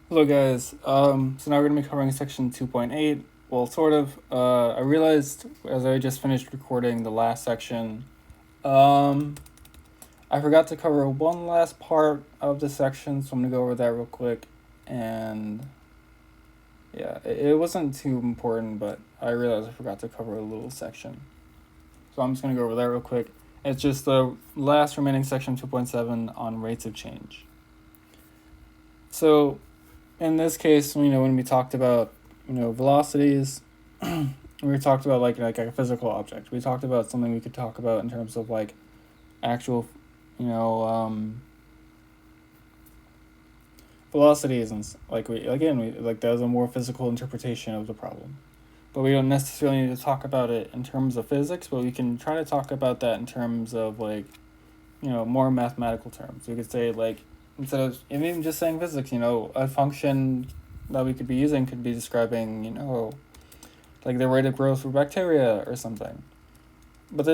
Hello guys. So now we're gonna be covering section 2.8. Well, sort of. I realized as I just finished recording the last section, um, I forgot to cover one last part of the section, so I'm gonna go over that real quick. And yeah, it wasn't too important, but I realized I forgot to cover a little section, so I'm just gonna go over that real quick. It's just the last remaining section 2.7 on rates of change. So in this case, when we talked about, velocities, we talked about like a physical object. We talked about something we could talk about in terms of like actual, you know, velocities and like we like that was a more physical interpretation of the problem. But we don't necessarily need to talk about it in terms of physics, but we can try to talk about that in terms of like, more mathematical terms. We could say like instead of even just saying physics, a function that we could be using could be describing, like the rate of growth for bacteria or something. But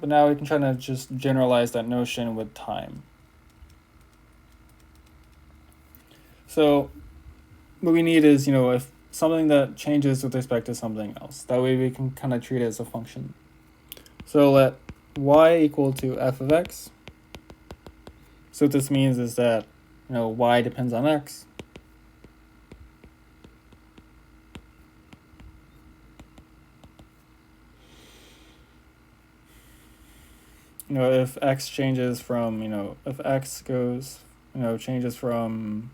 now we can try to just generalize that notion with time. So what we need is, if something that changes with respect to something else. That way we can kind of treat it as a function. So let y equal to f of x. So what this means is that, y depends on x. If x changes from, if x goes, changes from,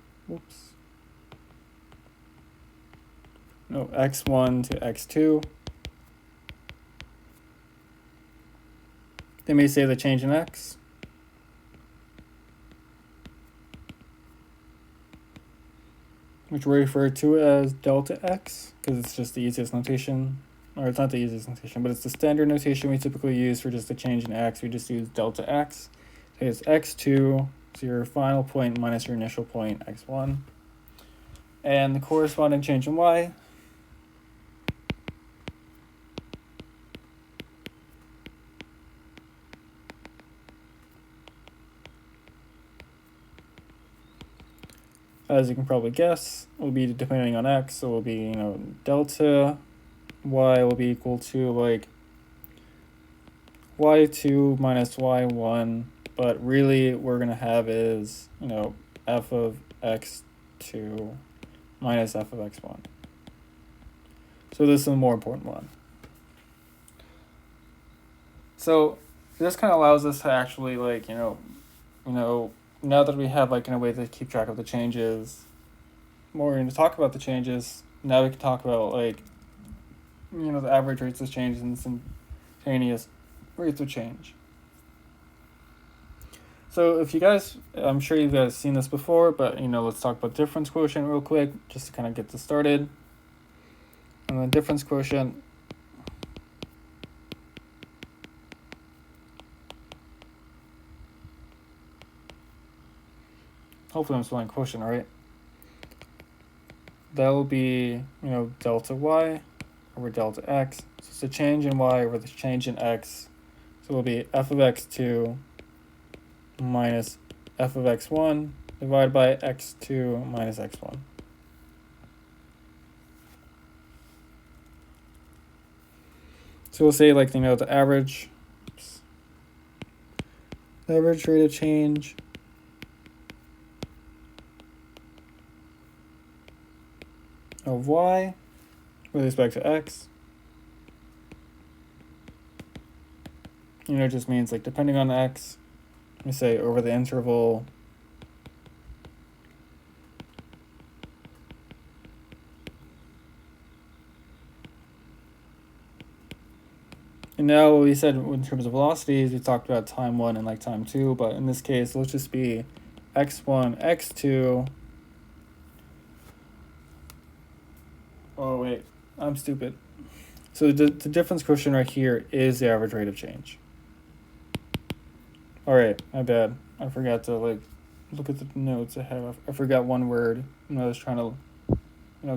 x1 to x2, they may say the change in x. Which we refer to as delta x, because it's just the easiest notation. Or it's not the easiest notation, but it's the standard notation we typically use for just a change in x. We just use delta x. So it's x2, so your final point minus your initial point, x1. And the corresponding change in y, as you can probably guess, will be depending on x, so it will be, delta y will be equal to like y2 minus y1, but really what we're going to have is, f of x2 minus f of x1. So this is the more important one. So this kind of allows us to actually like, now that we have like in a way to keep track of the changes, more we're going to talk about the changes. Now we can talk about like, the average rates of change and instantaneous rates of change. So if you guys, I'm sure you guys seen this before, but let's talk about difference quotient real quick, just to kind of get this started. And the difference quotient, hopefully I'm spelling quotient right. That will be, delta y over delta x. So it's a change in y over the change in x. So it will be f of x2 minus f of x1 divided by x2 minus x1. So we'll say like, the average rate of change of y with respect to x. Just means like depending on x, let me say over the interval and now what we said in terms of velocities, we talked about time 1 and like time 2, but in this case, let's just be x1, x2. Oh, wait, I'm stupid. So the difference quotient right here is the average rate of change. All right, my bad. I forgot to like look at the notes I have. I forgot one word when I was trying to,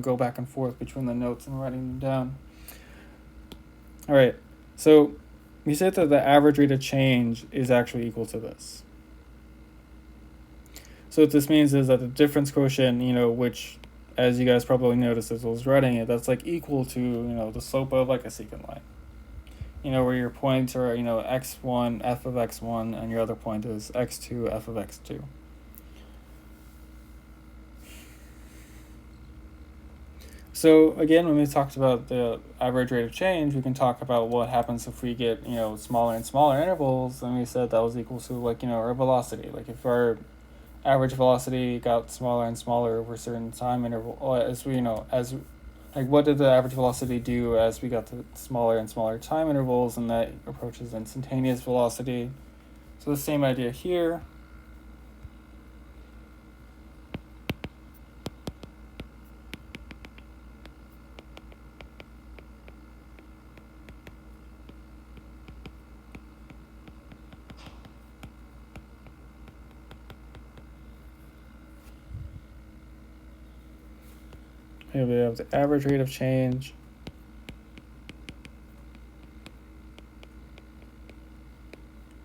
go back and forth between the notes and writing them down. All right, so we said that the average rate of change is actually equal to this. So what this means is that the difference quotient, which, as you guys probably noticed as I was writing it, that's like equal to, the slope of like a secant line. Where your points are, x1, f of x1, and your other point is x2, f of x2. So again, when we talked about the average rate of change, we can talk about what happens if we get, smaller and smaller intervals, and we said that was equal to like, our velocity. Like if our average velocity got smaller and smaller over a certain time interval, as we, what did the average velocity do as we got to smaller and smaller time intervals, and that approaches instantaneous velocity. So the same idea here. Here we have the average rate of change.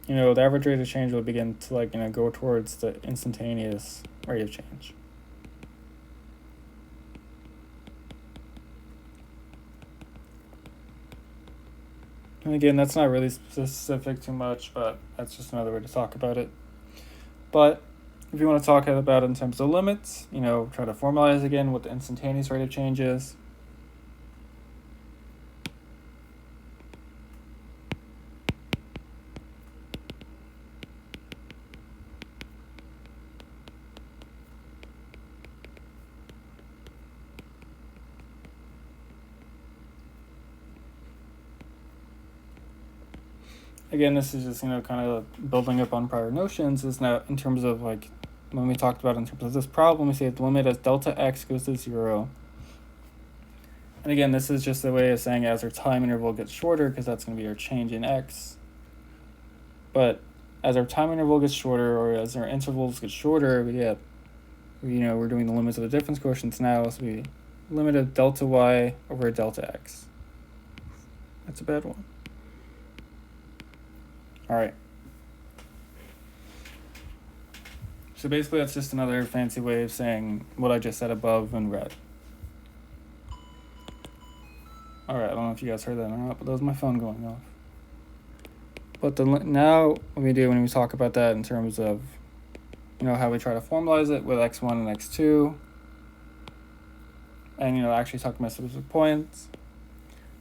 The average rate of change will begin to go towards the instantaneous rate of change. And again, that's not really specific too much, but that's just another way to talk about it. But if you want to talk about it in terms of limits, try to formalize again what the instantaneous rate of change is. Again, this is just, kind of building up on prior notions. Is now in terms of like when we talked about in terms of this problem, we say the limit as delta x goes to 0. And again, this is just a way of saying as our time interval gets shorter, because that's going to be our change in x. But as our time interval gets shorter, or as our intervals get shorter, we're doing the limits of the difference quotients now, so we limit of delta y over delta x. That's a bad one. All right. So basically that's just another fancy way of saying what I just said above in red. All right, I don't know if you guys heard that or not, but that was my phone going off. But now when we talk about that in terms of, how we try to formalize it with x1 and x2, and, actually talk about specific points,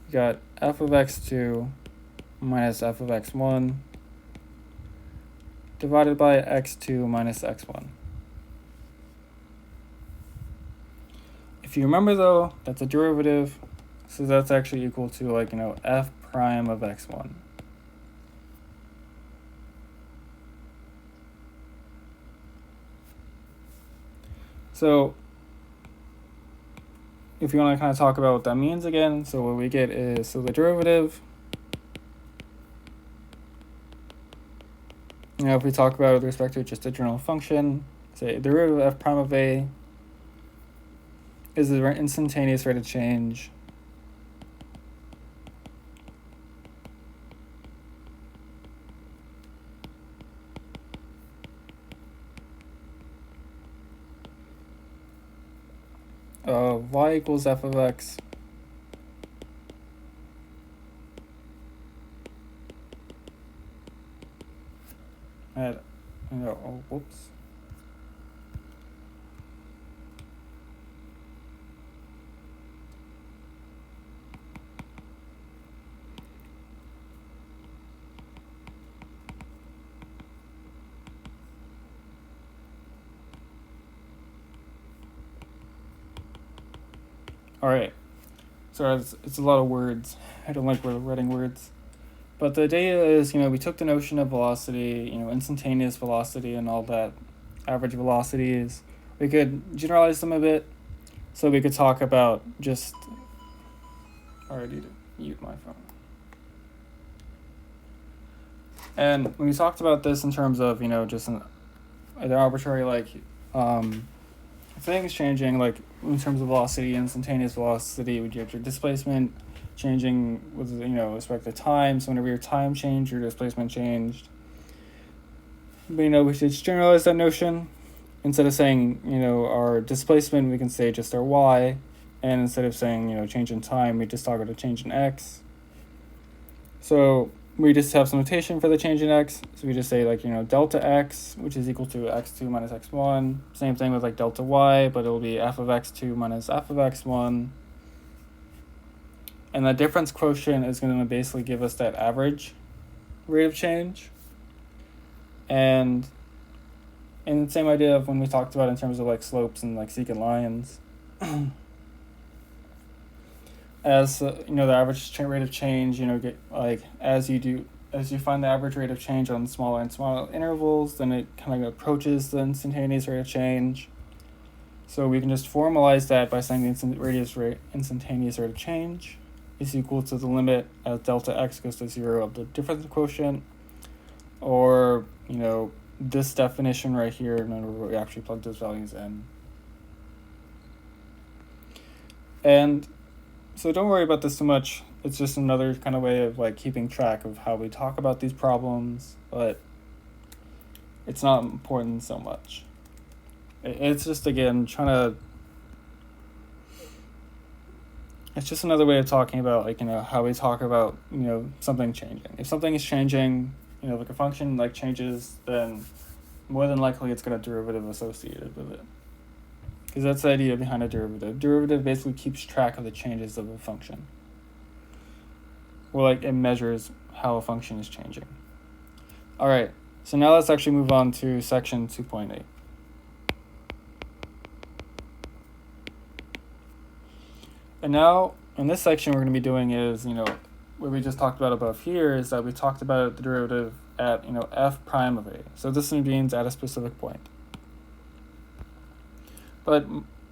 we got f of x2 minus f of x1 divided by x2 minus x1. If you remember though, that's a derivative, so that's actually equal to f prime of x1. So if you want to kind of talk about what that means again, so what we get is, the derivative, if we talk about it with respect to just a general function, say the derivative of f prime of a is the instantaneous rate of change of y equals f of x at, whoops. All right, so it's a lot of words. I don't like writing words. But the idea is, we took the notion of velocity, instantaneous velocity and all that, average velocities. We could generalize them a bit. So we could talk about just, I already need to mute my phone. And when we talked about this in terms of, just an arbitrary things changing, like in terms of velocity, instantaneous velocity, would you have your displacement changing with respect to time? So whenever your time changed, your displacement changed. But we should generalize that notion, instead of saying, our displacement, we can say just our y. And instead of saying, change in time, we just talk about a change in x. So we just have some notation for the change in x. So we just say delta x, which is equal to x2 minus x1. Same thing with delta y, but it'll be f of x2 minus f of x1. And the difference quotient is going to basically give us that average rate of change. And the same idea of when we talked about in terms of slopes and secant lines. As the average rate of change, as you find the average rate of change on smaller and smaller intervals, then it kind of approaches the instantaneous rate of change. So we can just formalize that by saying the instantaneous rate of change is equal to the limit as delta x goes to 0 of the difference quotient, or this definition right here, whenever we actually plug those values in. And so don't worry about this too much. It's just another kind of way of keeping track of how we talk about these problems, but it's not important so much. It's just, again, it's just another way of talking about how we talk about something changing. If something is changing, a function changes, then more than likely it's got a derivative associated with it. Because that's the idea behind a derivative. Derivative basically keeps track of the changes of a function. Or it measures how a function is changing. All right, so now let's actually move on to section 2.8. And now in this section, we're going to be doing is, what we just talked about above here is that we talked about the derivative at, f prime of a. So this means at a specific point. But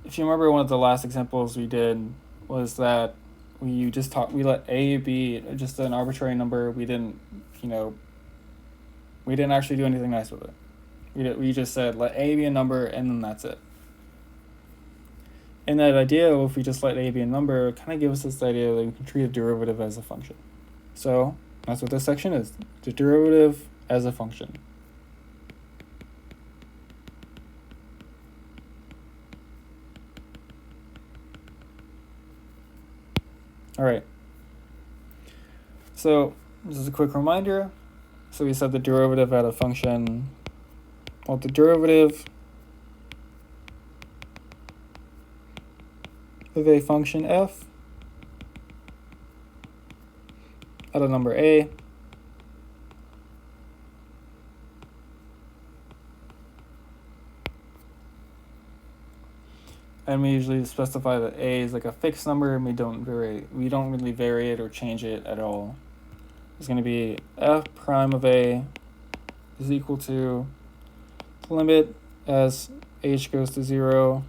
if you remember, one of the last examples we did was that we let a be just an arbitrary number. We didn't actually do anything nice with it. We just said let a be a number, and then that's it. And that idea of if we just let a be a number kind of gives us this idea that we can treat a derivative as a function. So that's what this section is, the derivative as a function. All right. So this is a quick reminder. So we said the derivative at a function, well, the derivative of a function f at a number a and we usually specify that a is a fixed number, and we don't really vary it or change it at all. It's going to be f prime of a is equal to the limit as h goes to 0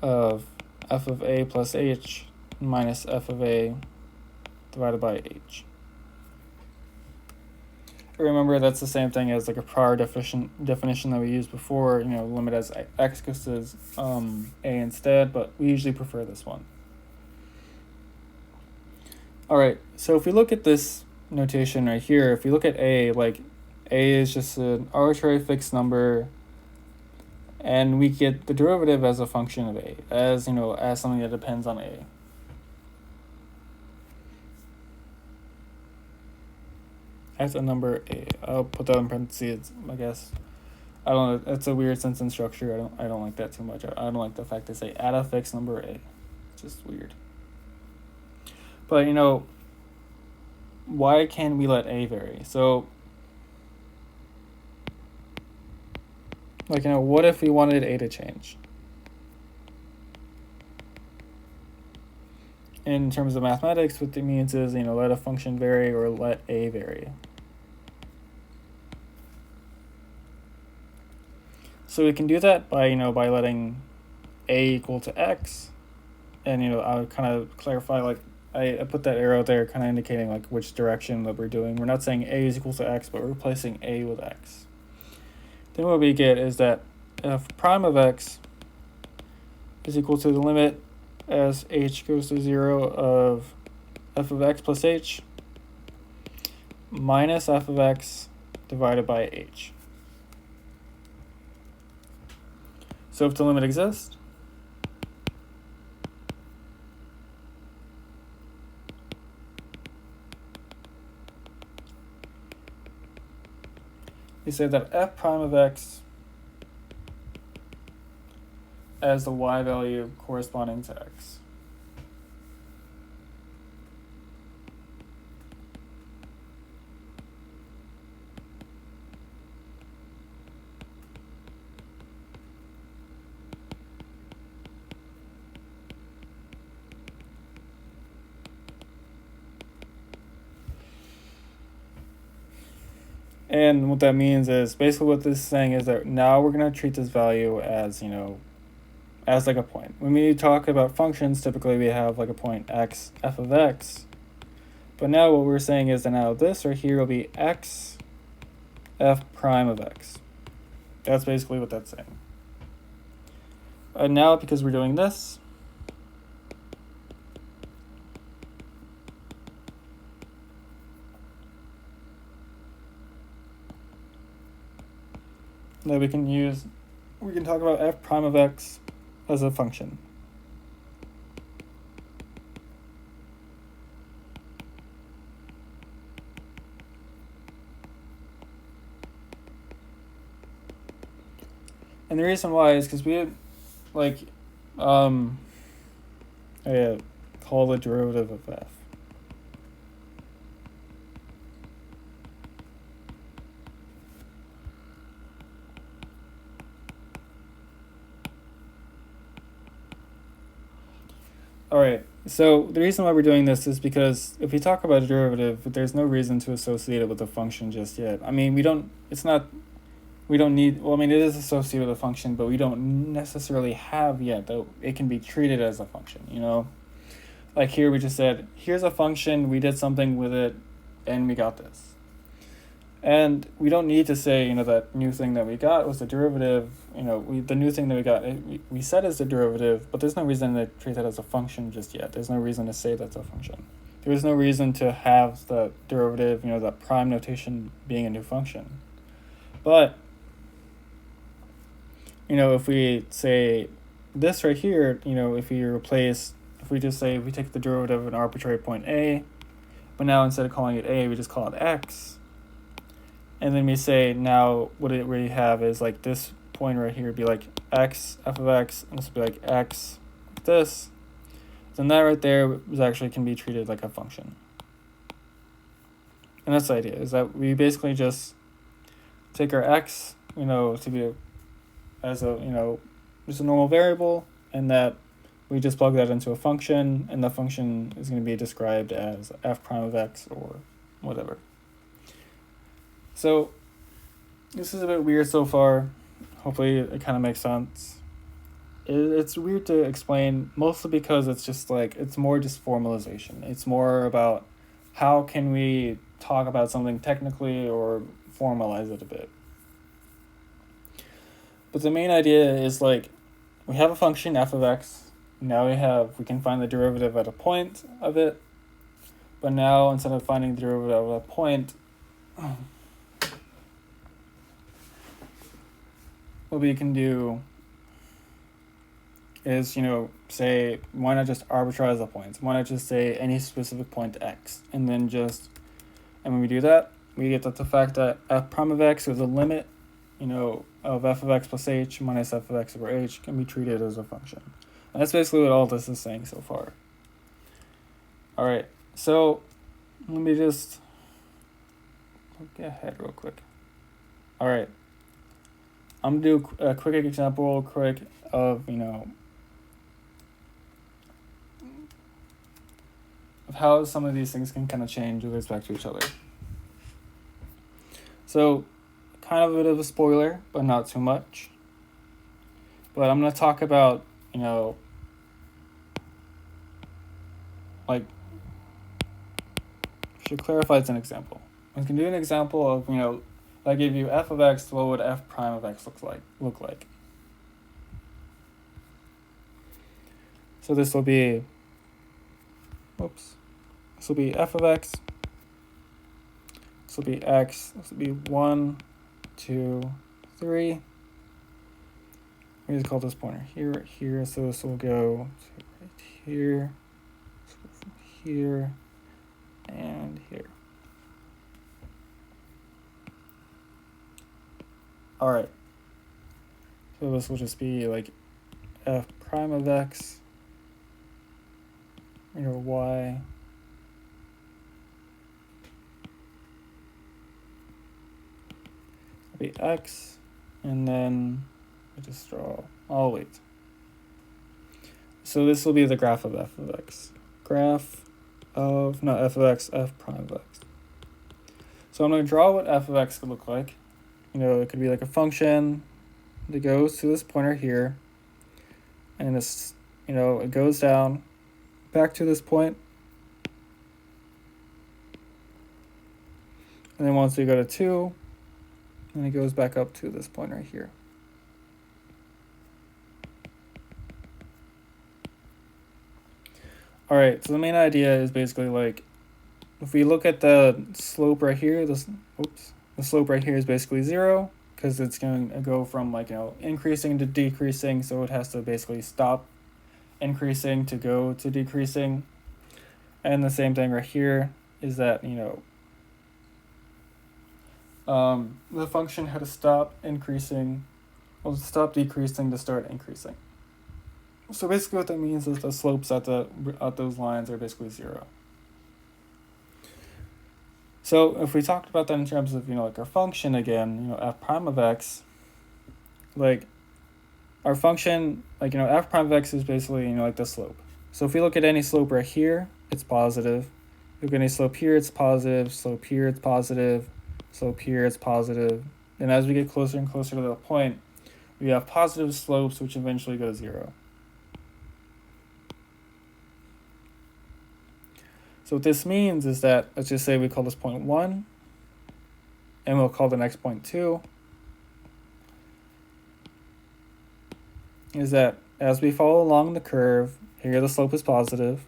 of f of a plus h minus f of a divided by h. Remember, that's the same thing as a prior definition that we used before, limit as x goes to a instead, but we usually prefer this one. All right, so if we look at this notation right here, if we look at a, a is just an arbitrary fixed number, and we get the derivative as a function of a, as something that depends on a. As a number a. I'll put that in parentheses, I guess. I don't know, it's a weird sentence structure. I don't like that too much. I don't like the fact they say add a fixed number a. It's just weird. But why can't we let a vary? So what if we wanted a to change? In terms of mathematics, what it means is, let a function vary or let a vary. So we can do that by, by letting a equal to x. And, I would kind of clarify, I put that arrow there kind of indicating which direction that we're doing. We're not saying a is equal to x, but we're replacing a with x. Then what we get is that f prime of x is equal to the limit as h goes to 0 of f of x plus h minus f of x divided by h. So if the limit exists, we say that f prime of x as the y value corresponding to x. And what that means is basically what this is saying is that now we're going to treat this value as, as like a point. When we talk about functions, typically we have like a point x, f of x. But now what we're saying is that now this right here will be x, f prime of x. That's basically what that's saying. And now because we're doing this, now we can talk about f prime of x as a function. And the reason why is because we had call the derivative of f. All right, so the reason why we're doing this is because if we talk about a derivative, there's no reason to associate it with a function just yet. I mean, it is associated with a function, but we don't necessarily have yet that it can be treated as a function, Like here we just said, here's a function, we did something with it, and we got this. And we don't need to say, that new thing that we got was the derivative, the new thing that we got, we said is the derivative, but there's no reason to treat that as a function just yet. There's no reason to say that's a function. There's no reason to have the derivative, that prime notation being a new function. But, if we say this right here, if we just say we take the derivative of an arbitrary point A, but now instead of calling it A, we just call it X. And then we say now what it really have is like this point right here would be like x, f of x, and this would be like x, like this. Then that right there actually can be treated like a function. And that's the idea, is that we basically just take our x, to be as a, just a normal variable, and that we just plug that into a function, and the function is going to be described as f prime of x or whatever. So this is a bit weird so far. Hopefully it kind of makes sense. It's weird to explain, mostly because it's just it's more just formalization. It's more about how can we talk about something technically or formalize it a bit. But the main idea is we have a function f of x. Now we can find the derivative at a point of it. But now instead of finding the derivative at a point, what we can do is, say, why not just arbitrarize the points? Why not just say any specific point x? And when we do that, we get that the fact that f prime of x is a limit, of f of x plus h minus f of x over h can be treated as a function. And that's basically what all this is saying so far. All right, so let me just get ahead real quick. All right. I'm going to do a quick example of, of how some of these things can kind of change with respect to each other. So, kind of a bit of a spoiler, but not too much. But I'm going to talk about, should clarify it's an example. I can do an example of, if I give you f of x, what would f prime of x look like? So this will be, this will be f of x, this will be x, this will be 1, 2, 3. we just call this pointer here, right here. So this will go to right here, from here, and here. All right. So this will just be like f prime of x, y. Be x, and then I just draw, oh wait. So this will be the graph of f of x. Graph of, not f of x, f prime of x. So I'm going to draw what f of x could look like. It could be like a function that goes to this pointer here, and this, it goes down back to this point. And then once we go to 2, then it goes back up to this point right here. All right, so the main idea is basically like, if we look at the slope right here, the slope right here is basically 0, because it's going to go from like, increasing to decreasing, so it has to basically stop increasing to go to decreasing. And the same thing right here is that, the function had to stop increasing, well, stop decreasing to start increasing. So basically what that means is the slopes at those lines are basically 0. So if we talked about that in terms of, like our function again, f prime of x, like our function, like, f prime of x is basically, like the slope. So if we look at any slope right here, it's positive. Look at any slope here, it's positive. Slope here, it's positive. Slope here, it's positive. And as we get closer and closer to the point, we have positive slopes, which eventually go to 0. So what this means is that, let's just say we call this point 1, and we'll call the next point 2, is that as we follow along the curve, here the slope is positive.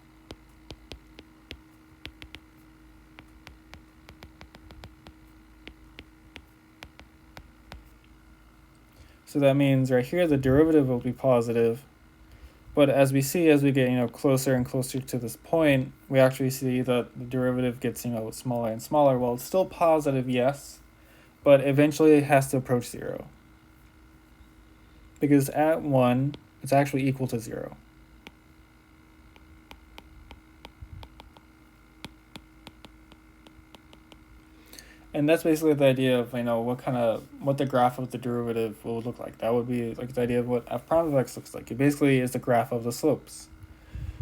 So that means right here the derivative will be positive. But as we get, closer and closer to this point, we actually see that the derivative gets, smaller and smaller. Well, it's still positive, yes, but eventually it has to approach 0. Because at 1, it's actually equal to 0. And that's basically the idea of, what the graph of the derivative will look like. That would be like the idea of what f prime of x looks like. It basically is the graph of the slopes.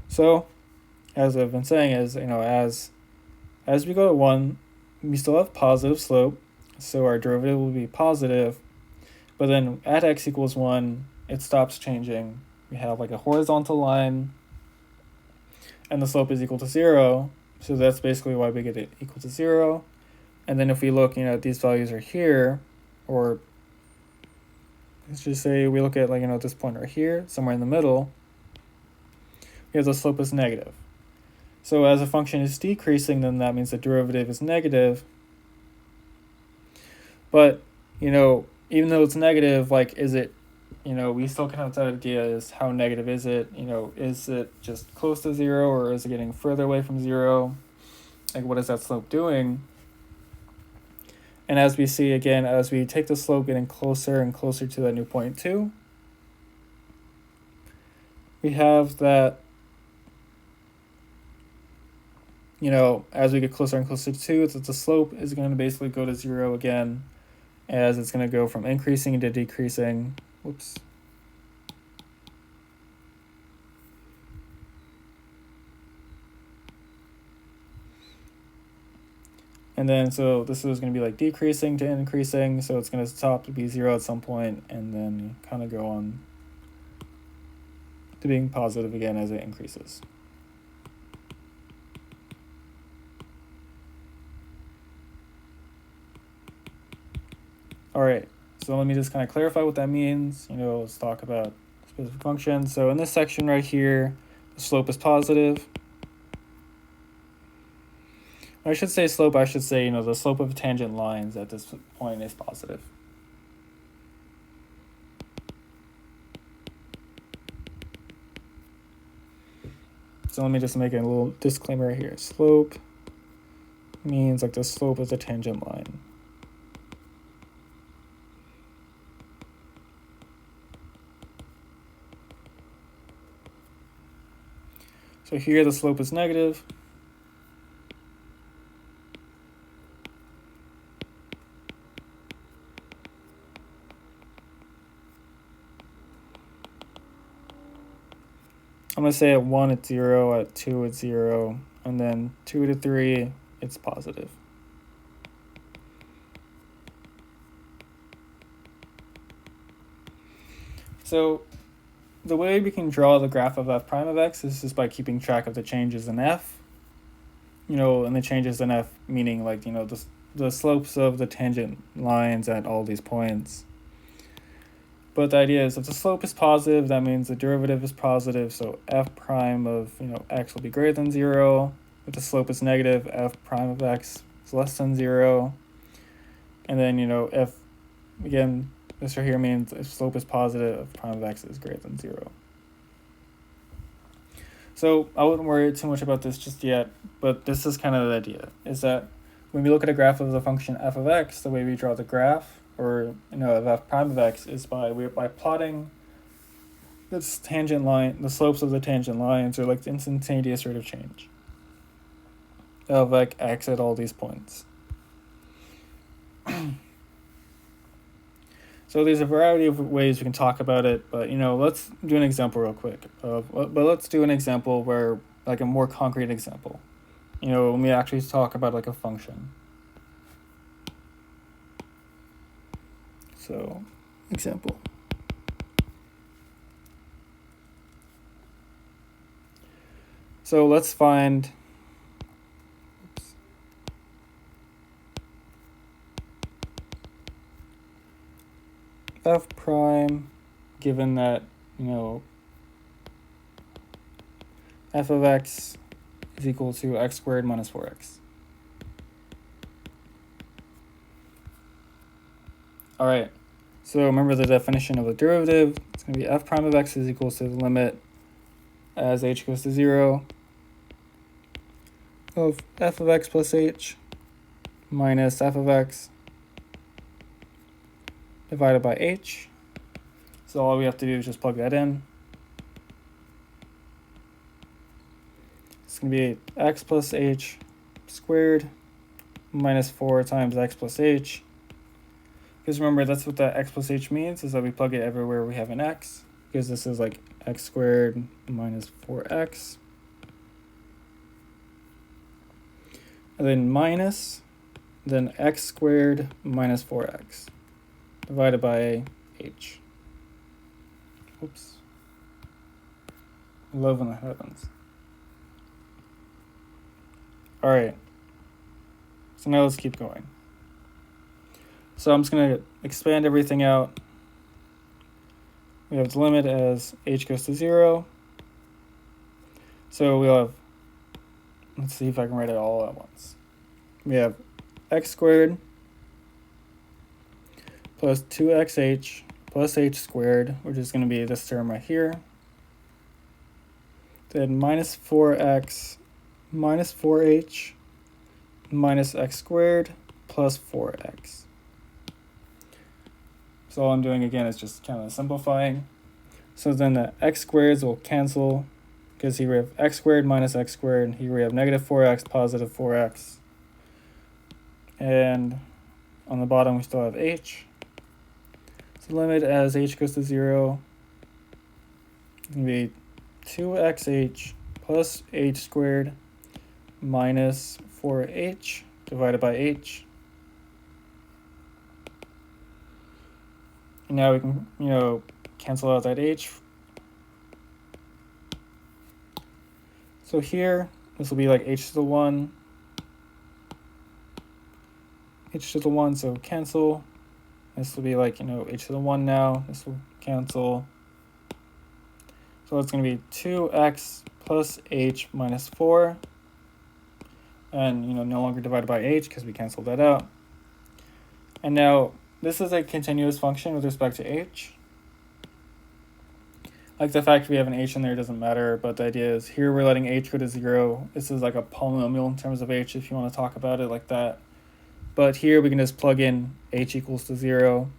So, as I've been saying, as we go to 1, we still have positive slope, so our derivative will be positive. But then at x equals 1, it stops changing. We have like a horizontal line, and the slope is equal to 0. So that's basically why we get it equal to 0. And then if we look, these values are here, or let's just say we look at this point right here, somewhere in the middle, here the slope is negative. So as a function is decreasing, then that means the derivative is negative. But, even though it's negative, is it, we still kind of have that idea is how negative is it? Is it just close to 0, or is it getting further away from 0? Like, what is that slope doing? And as we see again, as we take the slope getting closer and closer to that new point 2, we have that, as we get closer and closer to 2, that the slope is going to basically go to 0 again, as it's going to go from increasing to decreasing. Whoops. And then, so this is going to be like decreasing to increasing, so it's going to stop to be 0 at some point, and then kind of go on to being positive again as it increases. All right, so let me just kind of clarify what that means. Let's talk about specific functions. So in this section right here, the slope is positive. I should say slope, I should say, the slope of tangent lines at this point is positive. So let me just make a little disclaimer here. Slope means like the slope of the tangent line. So here the slope is negative. I'm going to say at 1 it's 0, at 2 it's 0, and then 2 to 3 it's positive. So the way we can draw the graph of f prime of x is just by keeping track of the changes in f. And the changes in f meaning like, the slopes of the tangent lines at all these points. But the idea is if the slope is positive, that means the derivative is positive, so f prime of x will be greater than 0. If the slope is negative, f prime of x is less than 0. And then, if, again, this right here means if slope is positive, f prime of x is greater than 0. So I wouldn't worry too much about this just yet, but this is kind of the idea, is that when we look at a graph of the function f of x, the way we draw the graph, or of f prime of x, is by plotting this tangent line, the slopes of the tangent lines, or like the instantaneous rate of change of like x at all these points. So there's a variety of ways we can talk about it, but let's do an example real quick. But let's do an example where, like a more concrete example, when we actually talk about like a function. So, example. So let's find f prime, given that, f of x is equal to x squared minus 4x. All right, so remember the definition of a derivative. It's going to be f prime of x is equal to the limit as h goes to 0 of f of x plus h minus f of x divided by h. So all we have to do is just plug that in. It's going to be x plus h squared minus 4 times x plus h. Because remember, that's what that x plus h means, is that we plug it everywhere we have an x, because this is like x squared minus 4x. And then minus, then x squared minus 4x divided by h. Oops. Love when that happens. All right. So now let's keep going. So I'm just going to expand everything out. We have the limit as h goes to 0. So we'll have, let's see if I can write it all at once. We have x squared plus 2xh plus h squared, which is going to be this term right here. Then minus 4x minus 4h minus x squared plus 4x. So all I'm doing again is just kind of simplifying. So then the x squareds will cancel, because here we have x squared minus x squared. Here we have negative 4x, positive 4x. And on the bottom we still have h. So limit as h goes to 0 is going to be 2xh plus h squared minus 4h divided by h. And now we can, cancel out that h. So here, this will be like h to the 1, h to the 1, so cancel. This will be like, h to the 1 now. This will cancel. So it's going to be 2x plus h minus 4. And, no longer divided by h because we canceled that out. And now, this is a continuous function with respect to h. Like the fact we have an h in there doesn't matter, but the idea is here we're letting h go to 0. This is like a polynomial in terms of h if you want to talk about it like that. But here we can just plug in h equals to 0.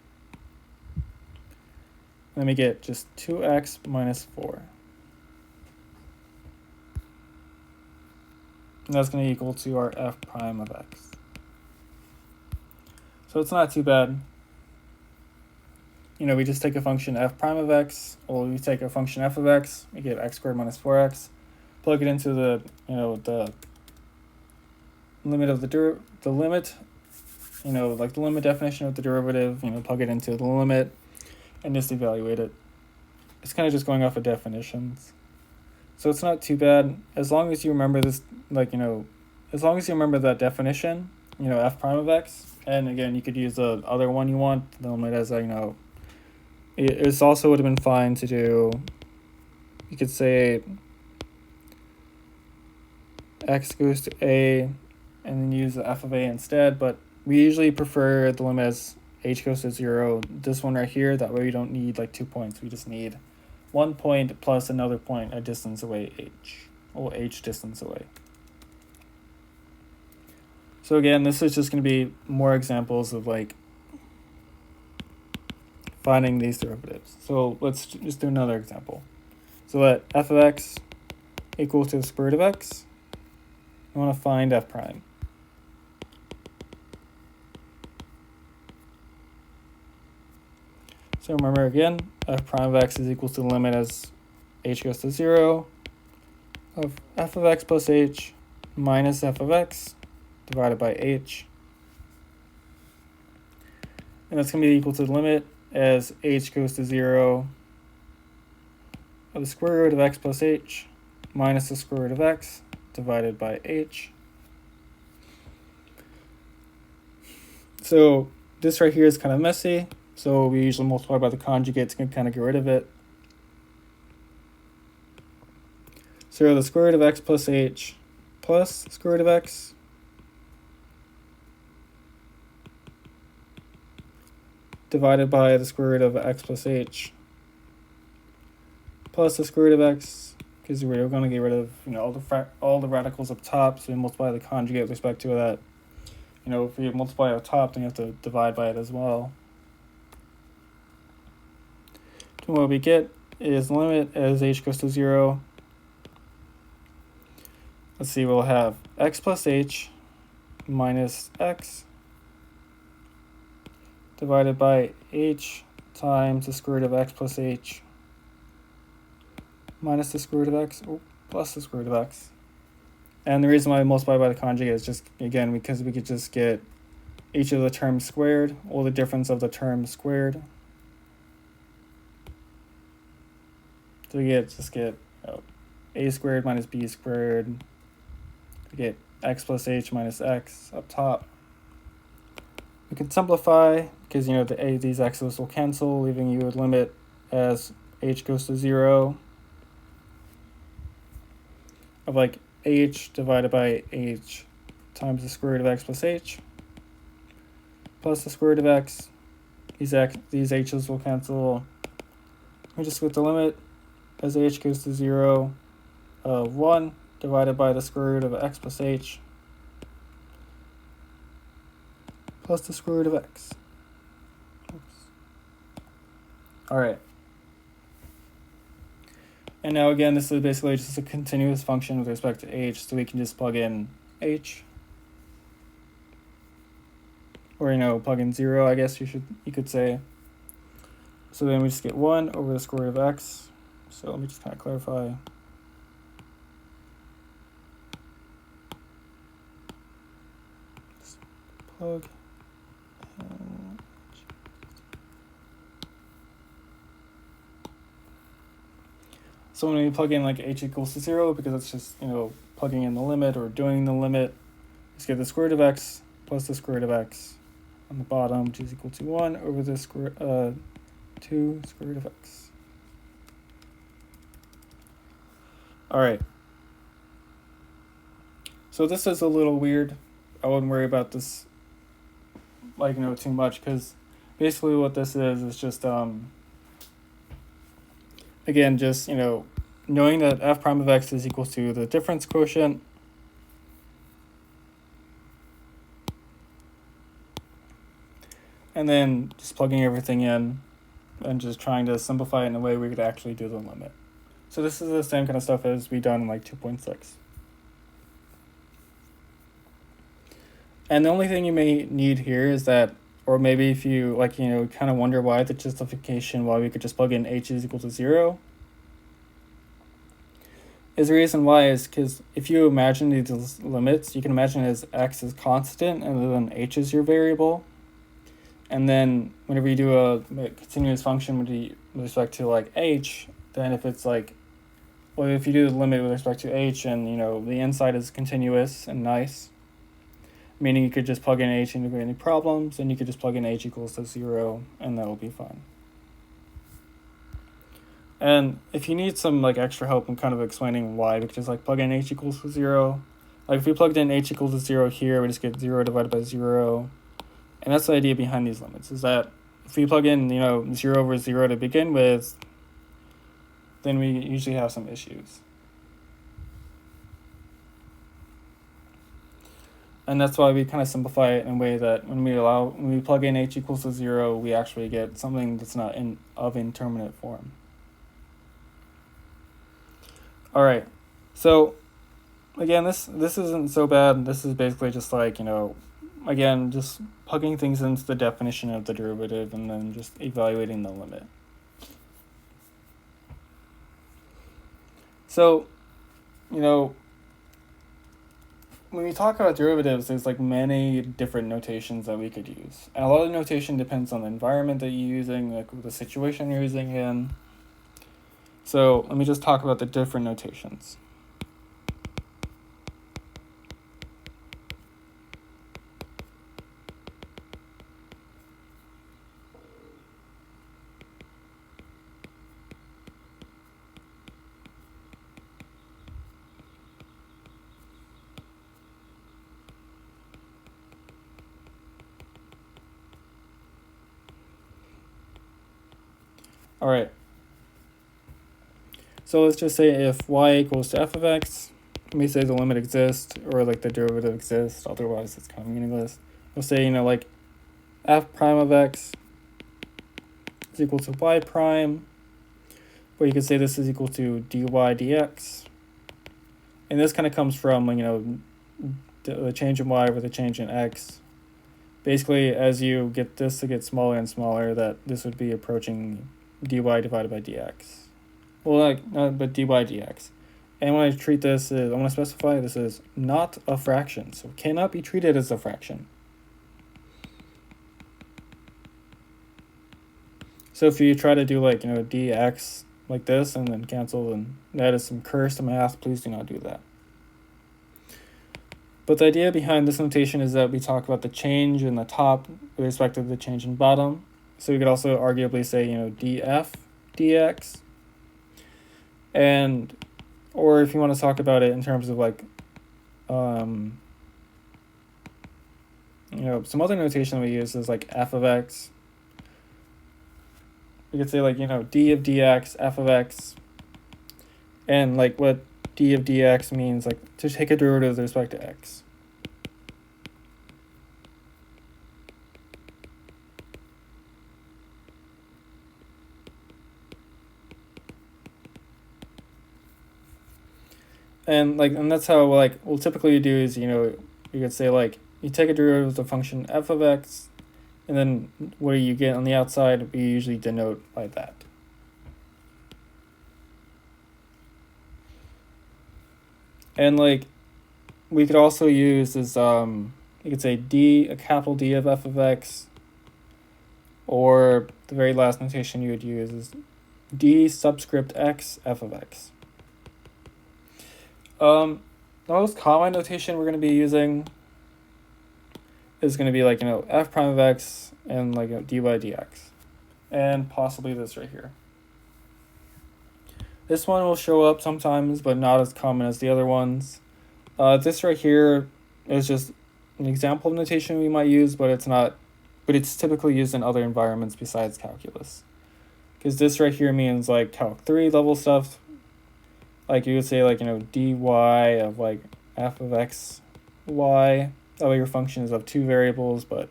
Then we get just 2x minus 4. And that's going to equal to our f prime of x. So it's not too bad. You know, we just take a function f prime of x, or we take a function f of x, we get x squared minus 4x, plug it into the, you know, the limit of the limit, you know, like the limit definition of the derivative, you know, plug it into the limit, and just evaluate it. It's kind of just going off of definitions. So it's not too bad, as long as you remember this, like, you know, as long as you remember that definition, you know, f prime of x, and again, you could use the other one you want, the limit as, you know, it also would have been fine to do, you could say x goes to a, and then use the f of a instead, but we usually prefer the limit as h goes to 0. This one right here, that way we don't need like 2 points, we just need 1 point plus another point a distance away h, or h distance away. So again, this is just going to be more examples of like finding these derivatives. So let's just do another example. So let f of x equal to the square root of x. I want to find f prime. So remember again, f prime of x is equal to the limit as h goes to 0 of f of x plus h minus f of x divided by h. And that's going to be equal to the limit as h goes to 0 of the square root of x plus h minus the square root of x divided by h. So this right here is kind of messy, so we usually multiply by the conjugate to kind of get rid of it. So the square root of x plus h plus square root of x divided by the square root of x plus h plus the square root of x, because we're going to get rid of, you know, all the radicals up top, so we multiply the conjugate with respect to that. You know, if we multiply up top, then you have to divide by it as well. So what we get is the limit as h goes to 0. Let's see, we'll have x plus h minus x divided by h times the square root of x plus h minus the square root of x plus the square root of x. And the reason why we multiply by the conjugate is just, again, because we could just get each of the terms squared, or the difference of the terms squared. So we just get a squared minus b squared. We get x plus h minus x up top. We can simplify, because, you know, these x's will cancel, leaving you a limit as h goes to 0 of like h divided by h times the square root of x plus h plus the square root of x. These h's will cancel. We just get the limit as h goes to 0 of 1 divided by the square root of x plus h plus the square root of x. All right. And now again, this is basically just a continuous function with respect to h, so we can just plug in h, or, you know, plug in 0, I guess you could say. So then we just get 1 over the square root of x. So let me just kind of clarify. Just plug. So when we plug in like h equals to 0, because it's just, you know, plugging in the limit or doing the limit, just get the square root of x plus the square root of x on the bottom, which is equal to 1 over the 2 square root of x. All right. So this is a little weird. I wouldn't worry about this, like, you know, too much, because basically what this is just again, just, knowing that f prime of x is equal to the difference quotient, and then just plugging everything in and just trying to simplify it in a way we could actually do the limit. So this is the same kind of stuff as we done in like 2.6. And the only thing you may need here is that, or maybe if you kind of wonder why the justification why we could just plug in h is equal to 0, is the reason why is because if you imagine these limits, you can imagine it as x is constant and then h is your variable. And then whenever you do a continuous function with respect to like h, then if it's like, well, if you do the limit with respect to h and the inside is continuous and nice, meaning you could just plug in h and any problems, and you could just plug in h equals to 0 and that'll be fine. And if you need some like extra help in kind of explaining why, we could just like plug in h equals to 0. Like if we plugged in h equals to 0 here, we just get 0 divided by 0. And that's the idea behind these limits, is that if we plug in, 0 over 0 to begin with, then we usually have some issues. And that's why we kind of simplify it in a way that when we plug in h equals to 0, we actually get something that's not of indeterminate form. All right, so again, this isn't so bad. This is basically just like, again, just plugging things into the definition of the derivative and then just evaluating the limit. So, when we talk about derivatives, there's like many different notations that we could use. And a lot of the notation depends on the environment that you're using, like the situation you're using in. So let me just talk about the different notations. All right. So let's just say if y equals to f of x, let me say the limit exists or like the derivative exists, otherwise it's kind of meaningless. We'll say, like f prime of x is equal to y prime, or you could say this is equal to dy dx. And this kind of comes from, the change in y over the change in x. Basically, as you get this to get smaller and smaller, that this would be approaching dy divided by dx. Well, but dy dx. And when I treat this, I want to specify this is not a fraction, so it cannot be treated as a fraction. So if you try to do dx like this and then cancel, and that is some cursed math, please do not do that. But the idea behind this notation is that we talk about the change in the top with respect to the change in bottom. So we could also arguably say, df dx. And, or if you want to talk about it in terms of some other notation we use is like f of x. We could say d of dx, f of x. And what d of dx means, to take a derivative with respect to x. And that's how we'll typically do is, you could say you take a derivative of the function f of x, and then what you get on the outside we usually denote by that. And we could also use this, you could say a capital D of f of x, or the very last notation you would use is d subscript x f of x. The most common notation we're going to be using is going to be f prime of x and dy dx, and possibly this right here. This one will show up sometimes, but not as common as the other ones. This right here is just an example of notation we might use, but it's not. But it's typically used in other environments besides calculus. because this right here means like Calc 3 level stuff. Like you would say like, dy of like f of x y. That way your function is of two variables, but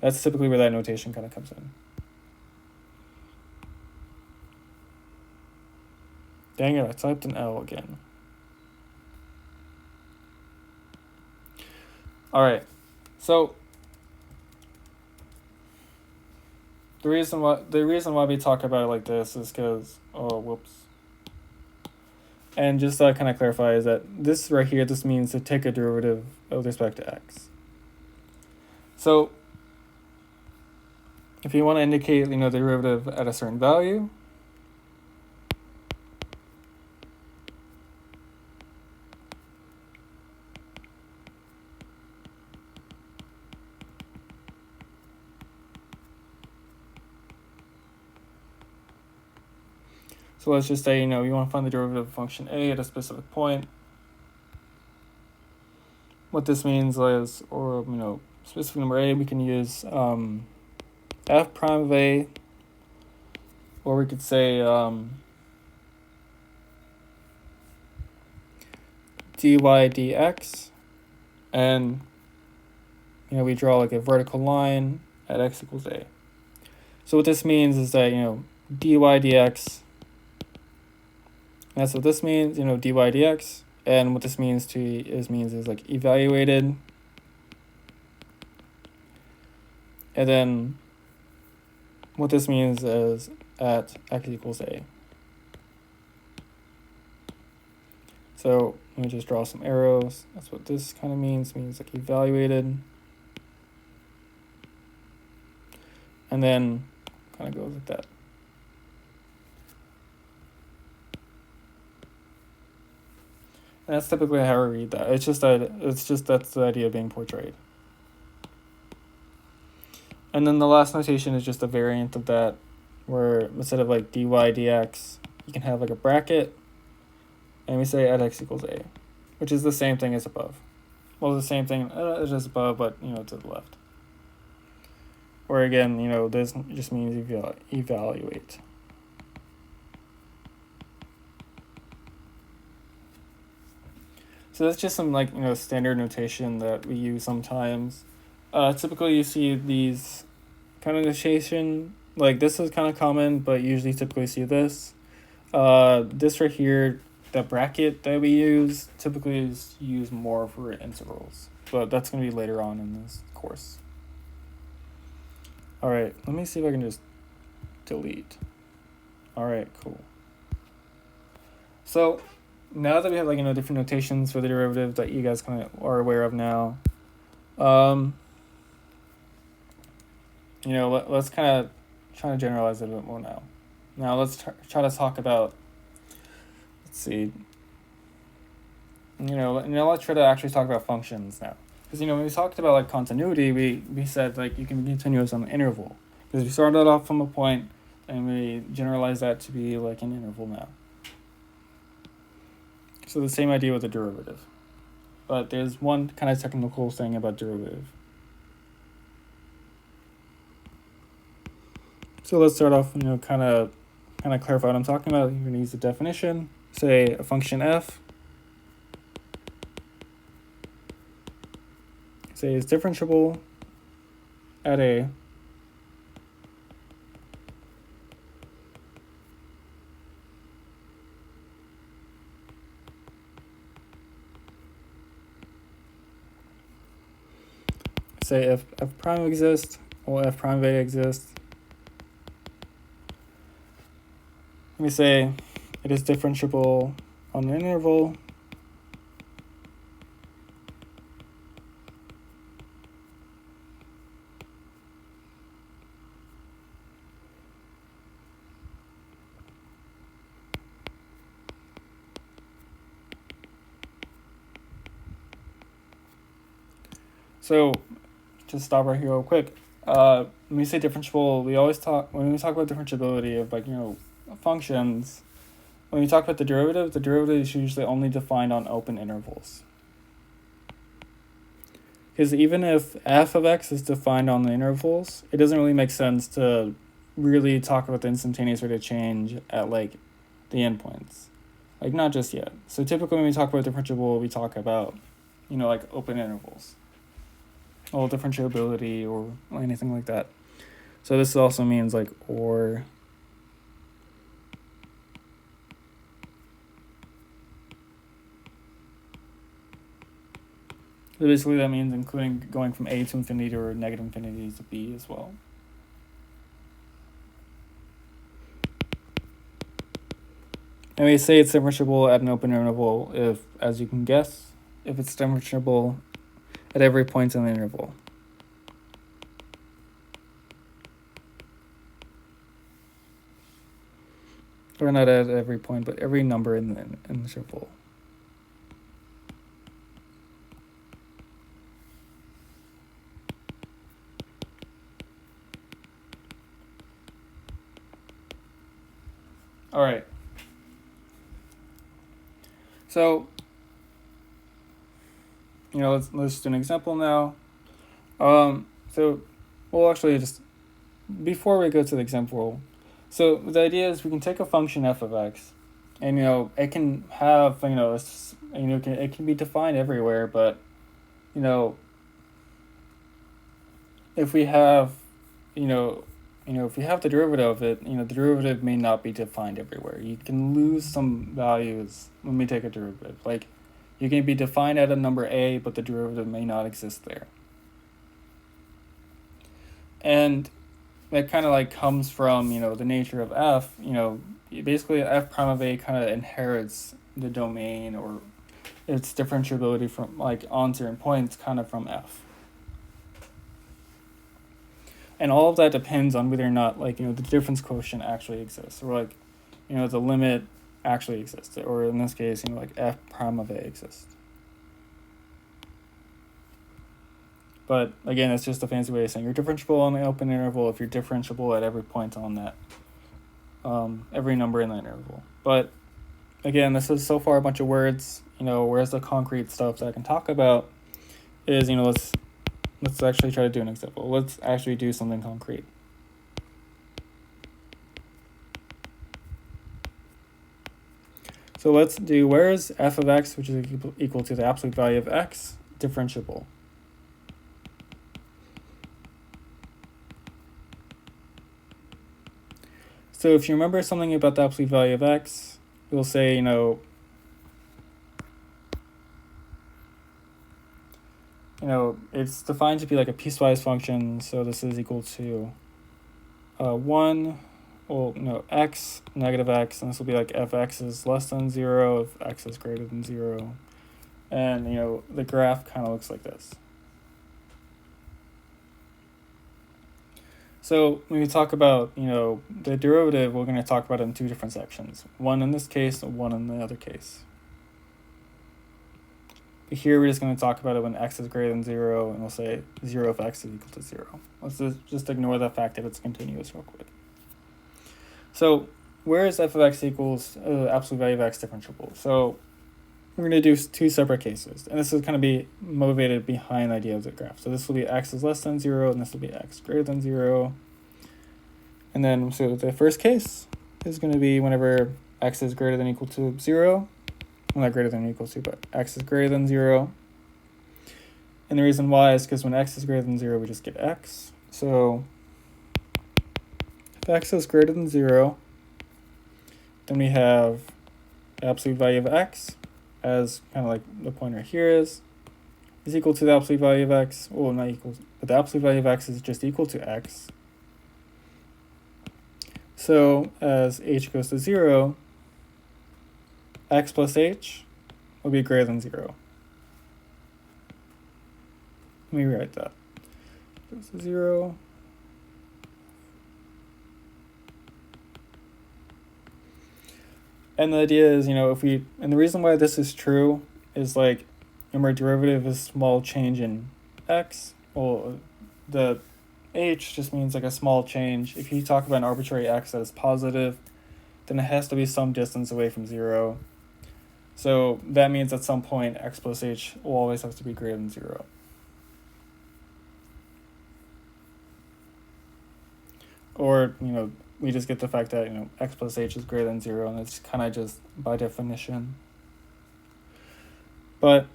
that's typically where that notation kind of comes in. Dang it, I typed an L again. All right, so the reason why we talk about it like this is because, and just to kind of clarify is that this right here, this means to take a derivative with respect to x. So if you want to indicate, the derivative at a certain value, so let's just say, you want to find the derivative of function a at a specific point. What this means is, or, specific number a, we can use f prime of a, or we could say dy dx, and, we draw like a vertical line at x equals a. So what this means is that, dy dx, that's what this means, dy dx, and what this means is like evaluated, and then what this means is at x equals a. So let me just draw some arrows. That's what this kind of means like evaluated, and then kind of goes like that. And that's typically how I read that. It's just that's the idea being portrayed. And then the last notation is just a variant of that, where instead of like dy dx, you can have like a bracket, and we say at x equals a, which is the same thing as above. Well, the same thing as above, but to the left. Or again, this just means evaluate. So that's just some like standard notation that we use sometimes. Typically you see these kind of notation, like this is kind of common, but usually typically see this. This right here, the bracket that we use, typically is used more for intervals, but that's going to be later on in this course. All right, let me see if I can just delete. All right, cool. So now that we have like different notations for the derivative that you guys kind of are aware of now, let's kind of try to generalize it a bit more now. Now let's try to talk about, let's see, let's try to actually talk about functions now. Because, when we talked about like continuity, we said like you can be continuous on the interval. Because we started off from a point and we generalized that to be like an interval now. So the same idea with the derivative. But there's one kind of technical thing about derivative. So let's start off, kind of clarify what I'm talking about. You're going to use the definition. Say a function f, say is differentiable at a say if f prime exists or f prime of a exists. Let me say it is differentiable on an interval So just stop right here real quick. When we say differentiable, when we talk about differentiability of like, functions, when we talk about the derivative is usually only defined on open intervals. Because even if f of x is defined on the intervals, it doesn't really make sense to really talk about the instantaneous rate of change at like the endpoints, like not just yet. So typically when we talk about differentiable, we talk about, like open intervals, all differentiability or anything like that. So this also means like or. So basically that means including going from a to infinity or negative infinity to b as well. And we say it's differentiable at an open interval if, as you can guess, if it's differentiable at every point in the interval. Or not at every point, but every number in the interval. All right. So, let's do an example now. So we'll actually just, before we go to the example, so the idea is we can take a function f of x, and it can have it can be defined everywhere, but if we have if we have the derivative of it, the derivative may not be defined everywhere. You can lose some values when we take a derivative. Like, you can be defined at a number a, but the derivative may not exist there. And that kind of like comes from, the nature of f. Basically f prime of a kind of inherits the domain or its differentiability from like on certain points kind of from f. And all of that depends on whether or not the difference quotient actually exists, or like the limit actually exists, or in this case like f prime of a exists. But again, it's just a fancy way of saying you're differentiable on the open interval if you're differentiable at every point on that, every number in that interval. But again, this is so far a bunch of words. Whereas the concrete stuff that I can talk about is let's actually try to do an example. Let's actually do something concrete. So let's do, where is f of x, which is equal to the absolute value of x, differentiable? So if you remember something about the absolute value of x, we'll say, it's defined to be like a piecewise function. So this is equal to 1, x, negative x, and this will be like if x is less than 0, if x is greater than 0. And, the graph kind of looks like this. So when we talk about, the derivative, we're going to talk about it in two different sections. One in this case, and one in the other case. But here we're just going to talk about it when x is greater than 0, and we'll say 0 if x is equal to 0. Let's just ignore the fact that it's continuous real quick. So where is f of x equals absolute value of x differentiable? So we're going to do two separate cases, and this is going to be motivated behind the idea of the graph. So this will be x is less than 0, and this will be x greater than 0. And then, so the first case is going to be whenever x is greater than or equal to 0. Well, not greater than or equal to, but x is greater than 0. And the reason why is because when x is greater than 0, we just get x. So if x is greater than 0, then we have the absolute value of x, as kind of like the pointer here is equal to the absolute value of x. Well, not equal, but the absolute value of x is just equal to x. So as h goes to 0, x plus h will be greater than 0. Let me rewrite that. Goes to 0. And the idea is, and the reason why this is true is like, remember, derivative is small change in x. Well, the h just means like a small change. If you talk about an arbitrary x that is positive, then it has to be some distance away from 0. So that means at some point x plus h will always have to be greater than 0. or, we just get the fact that, x plus h is greater than 0, and it's kind of just by definition. But,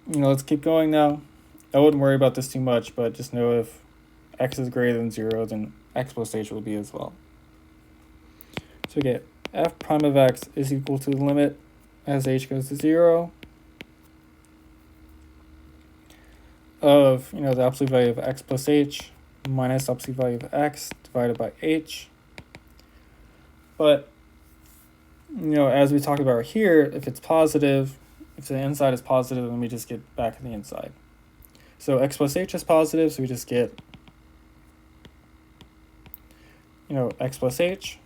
let's keep going now. I wouldn't worry about this too much, but just know if x is greater than 0, then x plus h will be as well. So we get f prime of x is equal to the limit as h goes to 0 of, the absolute value of x plus h minus absolute value of x divided by h. But, as we talked about here, if it's positive, if the inside is positive, then we just get back in the inside. So x plus h is positive, so we just get, x plus h.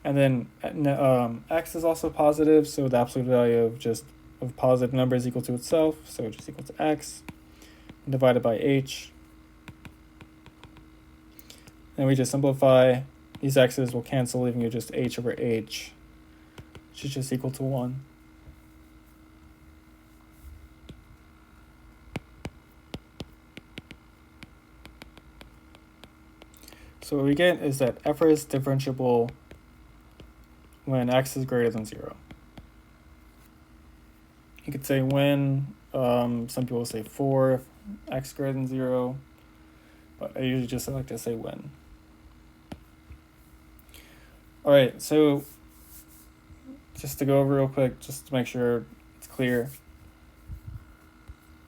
And then x is also positive, so the absolute value of positive number is equal to itself, so just equal to x, and divided by h. And we just simplify. These x's will cancel, leaving you just h over h, which is just equal to 1. So what we get is that f is differentiable when x is greater than 0. You could say when, some people say for if x greater than 0, but I usually just like to say when. All right, so just to go over real quick, just to make sure it's clear.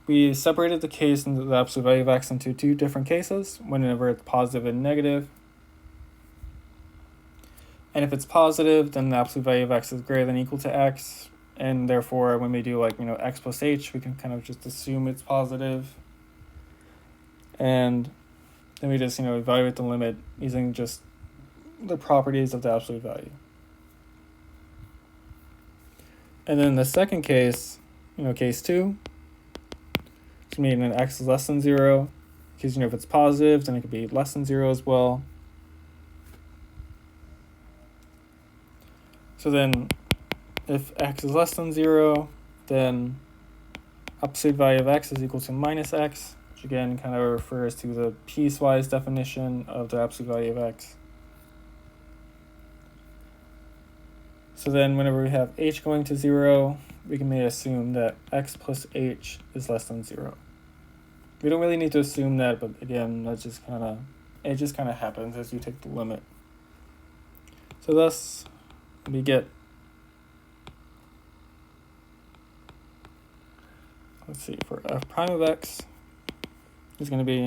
We separated the case into the absolute value of x into two different cases, whenever it's positive and negative. And if it's positive, then the absolute value of x is greater than or equal to x. And therefore, when we do x plus h, we can kind of just assume it's positive. And then we just, evaluate the limit using just the properties of the absolute value. And then the second case, case 2, it's meaning that x is less than 0, because, if it's positive, then it could be less than 0 as well. So then if x is less than 0, then absolute value of x is equal to minus x, which again kind of refers to the piecewise definition of the absolute value of x. So then whenever we have h going to 0, we can assume that x plus h is less than 0. We don't really need to assume that, but again, it just kind of happens as you take the limit. So thus, we get, let's see, for f prime of x is going to be,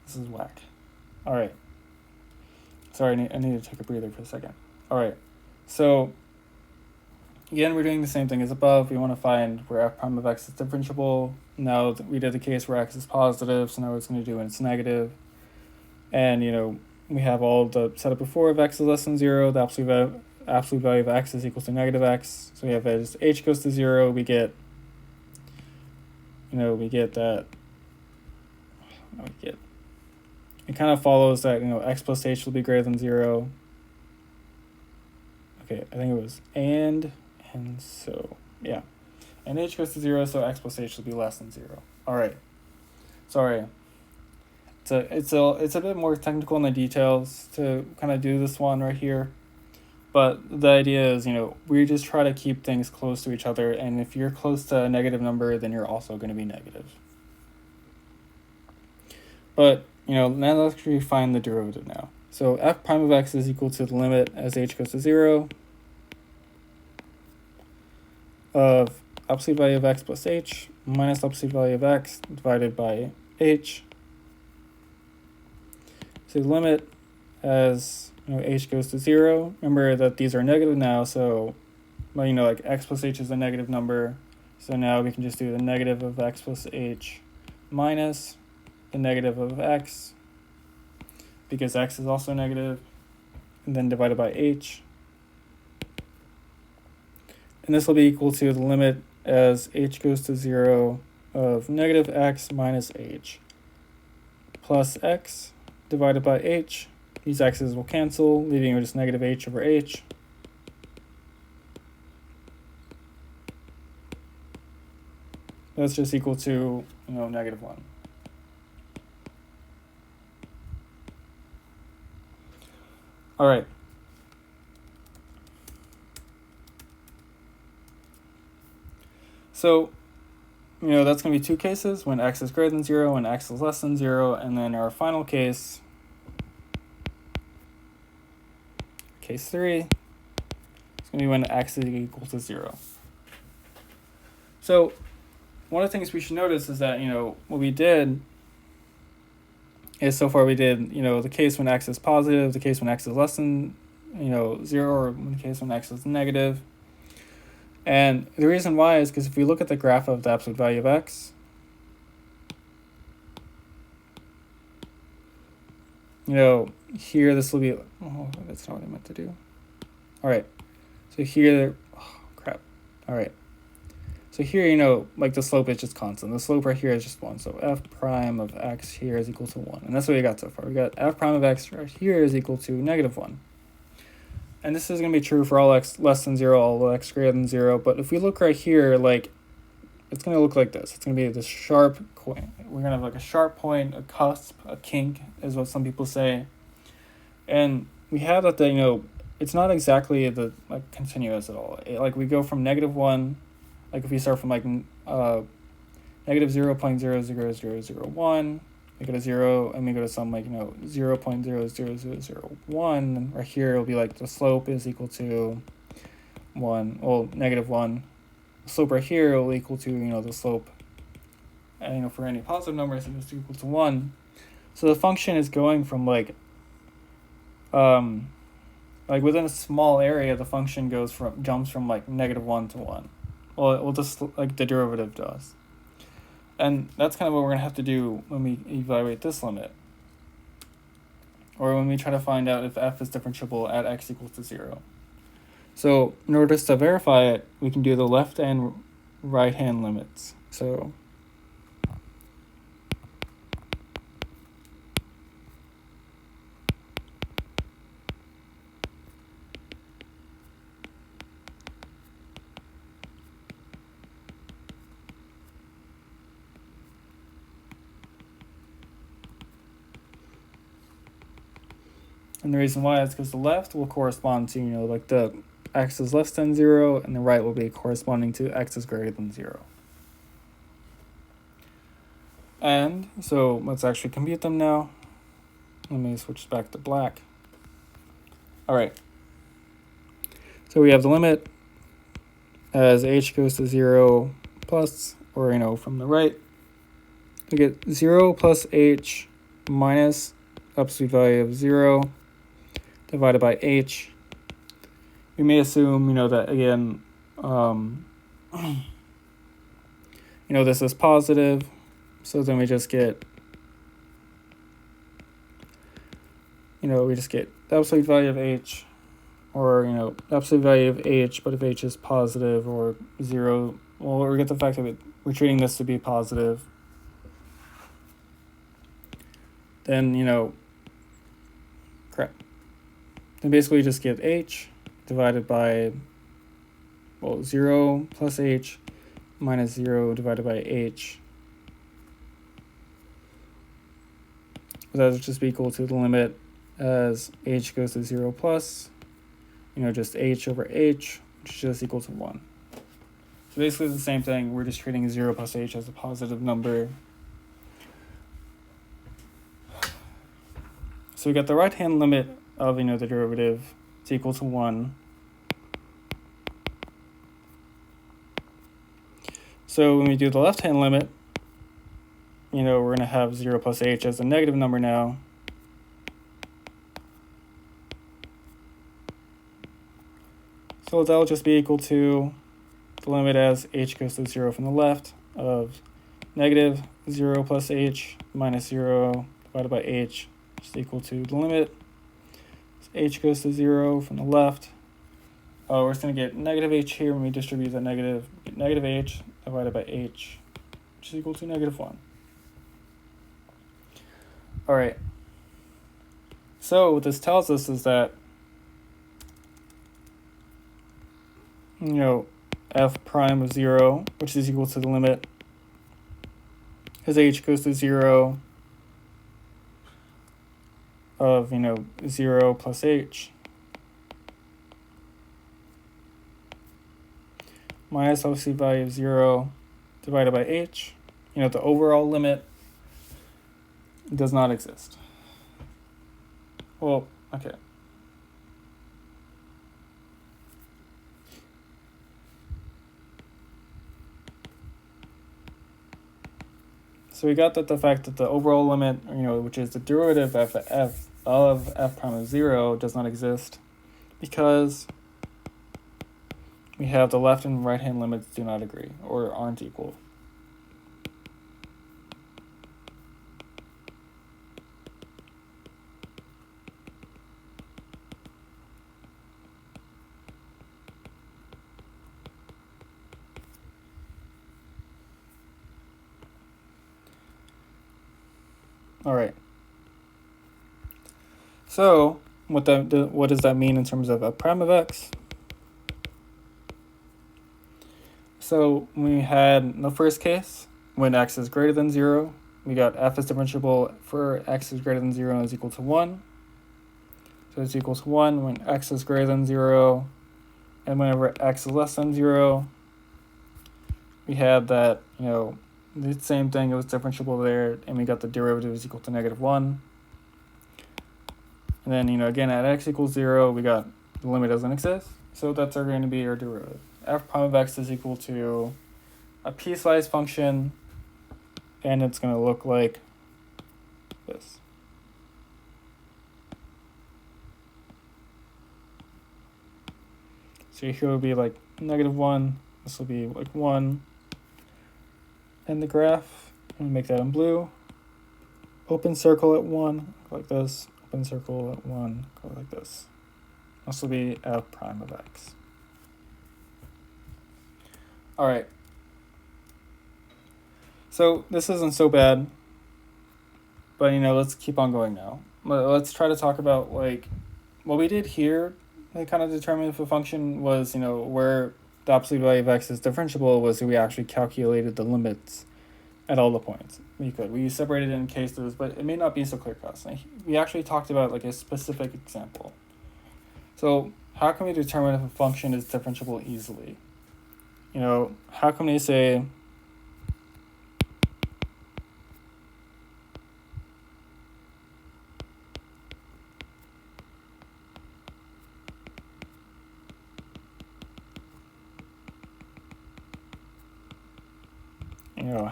this is whack. All right. Sorry, I need to take a breather for a second. All right. So again, we're doing the same thing as above. We want to find where f prime of x is differentiable. Now we did the case where x is positive, so now it's going to do when it's negative. And, we have all the setup before of x is less than 0. The absolute value of x is equal to negative x. So we have as h goes to 0, we get, it kind of follows that, x plus h will be greater than 0. Okay, I think it was and so, yeah. And h goes to 0, so x plus h will be less than 0. All right. Sorry. It's a bit more technical in the details to kind of do this one right here. But the idea is, we just try to keep things close to each other. And if you're close to a negative number, then you're also going to be negative. But, now let's actually find the derivative now. So f prime of x is equal to the limit as h goes to 0 of absolute value of x plus h minus absolute value of x divided by h. So the limit as h goes to 0. Remember that these are negative now, so x plus h is a negative number. So now we can just do the negative of x plus h minus the negative of x, because x is also negative, and then divided by h. And this will be equal to the limit as h goes to 0 of negative x minus h plus x divided by h. These x's will cancel, leaving just negative h over h. That's just equal to, negative 1. All right. So, that's going to be two cases, when x is greater than 0, when x is less than 0, and then our final case, case 3, is going to be when x is equal to 0. So, one of the things we should notice is that, what we did is so far we did, the case when x is positive, the case when x is less than, 0, or the case when x is negative. And the reason why is because if we look at the graph of the absolute value of x, here this will be, that's not what I meant to do. All right, so here, all right. So here, like the slope is just constant. The slope right here is just 1. So f prime of x here is equal to 1. And that's what we got so far. We got f prime of x right here is equal to -1. And this is going to be true for all x less than 0, all x greater than 0. But if we look right here, it's going to look like this. It's going to be this sharp point. We're going to have like a sharp point, a cusp, a kink is what some people say. And we have that, it's not exactly the continuous at all. We go from -1, if we start from -0.00001, we go to 0, and we go to some 0.00001, and right here it'll be the slope is equal to 1, -1. The slope right here will equal to, the slope, and for any positive numbers it is equal to 1. So the function is going from within a small area, the function jumps from -1 to 1. Well, just the derivative does. And that's kind of what we're going to have to do when we evaluate this limit. Or when we try to find out if f is differentiable at x equals to 0. So in order to verify it, we can do the left and right hand limits. So and the reason why is because the left will correspond to, the x is less than 0, and the right will be corresponding to x is greater than 0. And so let's actually compute them now. Let me switch back to black. All right. So we have the limit as h goes to 0 plus, or, from the right, we get 0 plus h minus absolute value of 0 divided by h. We may assume, that again, this is positive. So then we just get, we just get the absolute value of h, or, the absolute value of h, but if h is positive or 0, well, we get the fact that we're treating this to be positive. Then, then basically you just get h divided by, 0 plus h minus 0 divided by h. That would just be equal to the limit as h goes to 0 plus, just h over h, which is just equal to 1. So basically it's the same thing. We're just treating 0 plus h as a positive number. So we got the right-hand limit of, the derivative is equal to 1. So when we do the left-hand limit, we're going to have 0 plus h as a negative number now. So that'll just be equal to the limit as h goes to 0 from the left of negative 0 plus h minus 0 divided by h, which is equal to the limit as h goes to 0 from the left. We're just going to get negative h here when we distribute the negative, get negative h divided by h, which is equal to -1. All right. So what this tells us is that, f prime of 0, which is equal to the limit as h goes to 0 of 0 plus h minus absolute value of 0 divided by h, the overall limit does not exist. Well, okay. So we got that the fact that the overall limit, which is the derivative of f prime of 0, does not exist because we have the left and right hand limits do not agree or aren't equal. All right. So what does that mean in terms of f prime of x? So we had in the first case, when x is greater than 0, we got f is differentiable for x is greater than 0 and is equal to 1. So it's equal to 1 when x is greater than 0, and whenever x is less than 0, we had that, the same thing, it was differentiable there, and we got the derivative is equal to -1. And then, again, at x equals 0, we got the limit doesn't exist, so that's going to be our derivative. F prime of x is equal to a piecewise function, and it's going to look like this. So here will be like -1, this will be like 1. And the graph, I'm gonna make that in blue. Open circle at 1, go like this. Open circle at 1, go like this. This will be f prime of x. All right. So this isn't so bad, but let's keep on going now. Let's try to talk about like what we did here. They kind of determined if a function was, where the absolute value of x is differentiable was we actually calculated the limits at all the points. We separated it in cases, but it may not be so clear-cut. We actually talked about like a specific example. So how can we determine if a function is differentiable easily? How can we say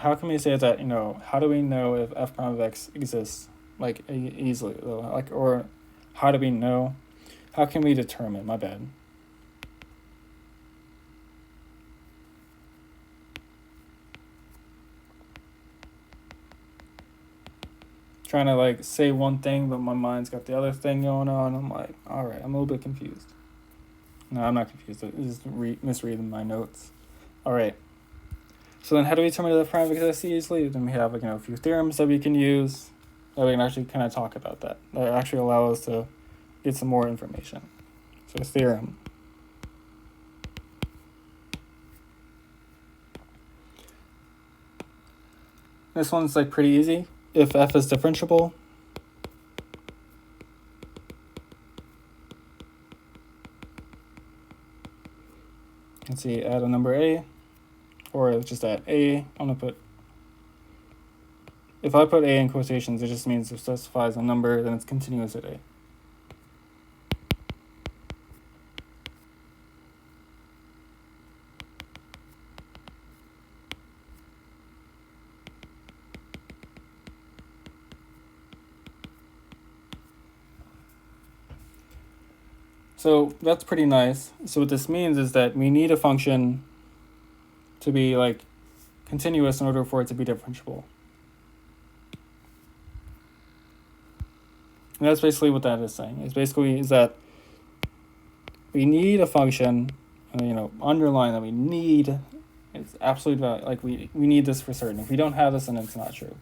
how can we say that, how do we know if f prime of x exists, like, easily, like, or how do we know? How can we determine? My bad. Trying to, like, say one thing, but my mind's got the other thing going on. I'm like, all right, I'm a little bit confused. No, I'm not confused. I'm just misreading my notes. All right. So then how do we determine the prime of x easily? Then we have, like, a few theorems that we can use that we can actually kind of talk about that actually allow us to get some more information. So theorem. This one's like pretty easy. If f is differentiable, let's see, add a number a, or just add a. I'm gonna put, if I put a in quotations, it just means it specifies a number, then it's continuous at a. So that's pretty nice. So what this means is that we need a function to be like continuous in order for it to be differentiable. And that's basically what that is saying. It's basically is that we need a function, underline that we need, it's absolute value, like we need this for certain. If we don't have this, then it's not true.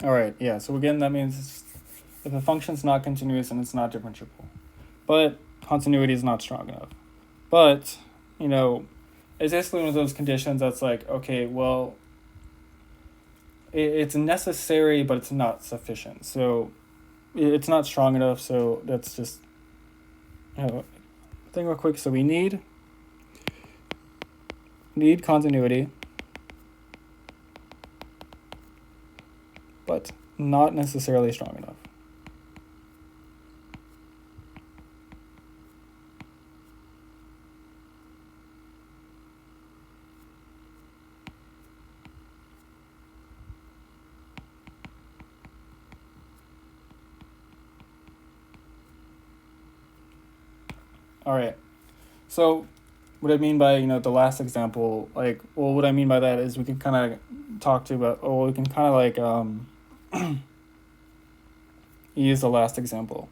All right, yeah, so again, that means if a function's not continuous and it's not differentiable. But continuity is not strong enough. But, it's basically one of those conditions that's like, okay, well, it's necessary, but it's not sufficient. So it's not strong enough, so that's just, think real quick. So we need continuity, but not necessarily strong enough. All right. So what I mean by, the last example, what I mean by that is we can kind of talk to about, we can kind of use the last example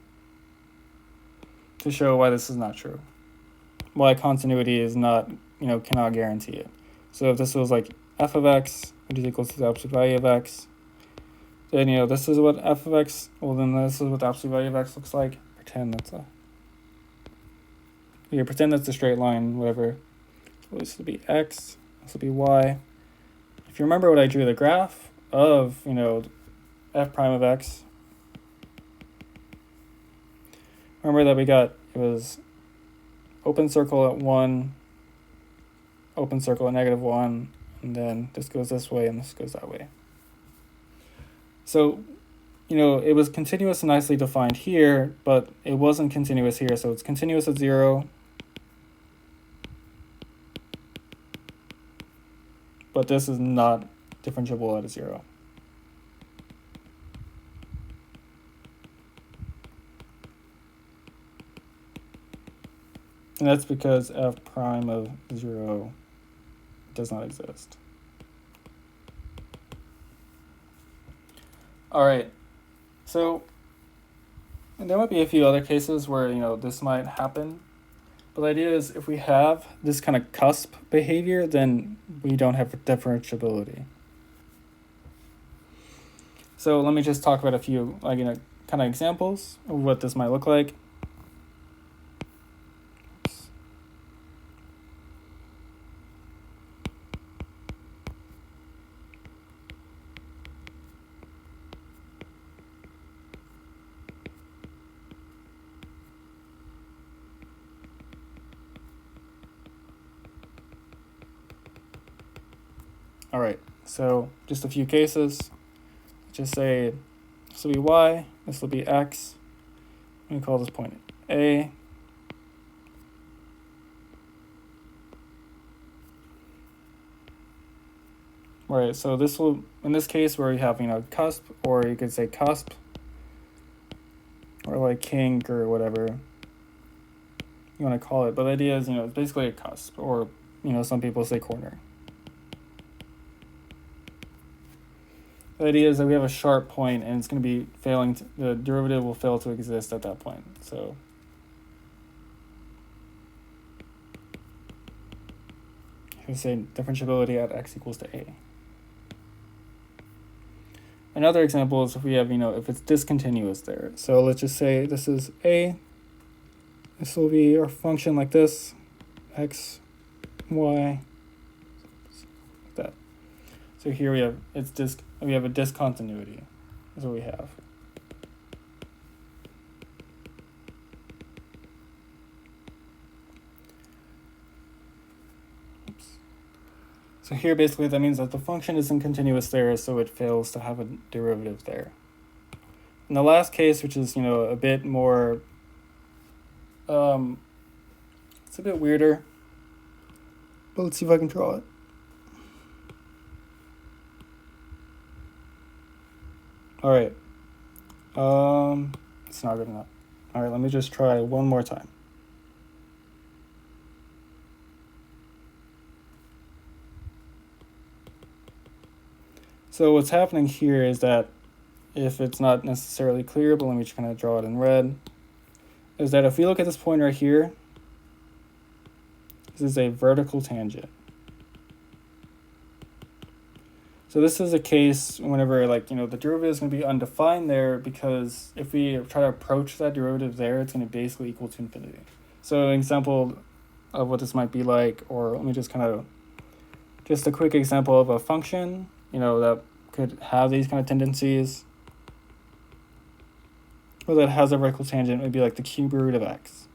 to show why this is not true. Why continuity is not, cannot guarantee it. So if this was like f of x, which is equal to the absolute value of x, then, this is what f of x, then this is what the absolute value of x looks like. Pretend that's a straight line, whatever. So this will be x, this will be y. If you remember what I drew the graph of, f prime of x, remember that it was open circle at 1, open circle at -1, and then this goes this way and this goes that way. So, it was continuous and nicely defined here, but it wasn't continuous here. So it's continuous at 0, but this is not differentiable at 0. And that's because f prime of 0 does not exist. All right, so there might be a few other cases where, this might happen. But the idea is if we have this kind of cusp behavior, then we don't have differentiability. So let me just talk about a few, kind of examples of what this might look like. All right, so just a few cases. Just say this will be y, this will be x. Let me call this point A. All right, so this will, in this case where you have, cusp, or you could say cusp, or like kink or whatever you want to call it. But the idea is, it's basically a cusp, or, some people say corner. The idea is that we have a sharp point and it's going to be failing, the derivative will fail to exist at that point. So we say differentiability at x equals to a. Another example is if we have, if it's discontinuous there. So let's just say this is a. This will be our function like this, x, y, like that. So here we have we have a discontinuity. That's what we have. Oops. So here basically that means that the function isn't continuous there, so it fails to have a derivative there. In the last case, which is a bit more, it's a bit weirder, but let's see if I can draw it. All right. It's not good enough. All right, let me just try one more time. So what's happening here is that if it's not necessarily clear, but let me just kind of draw it in red, is that if we look at this point right here, this is a vertical tangent. So So this is a case whenever like, the derivative is going to be undefined there, because if we try to approach that derivative there, it's going to basically equal to infinity. So an example of what this might be like, or let me just just a quick example of a function, that could have these kind of tendencies, or that has a vertical tangent, would be like the cube root of x.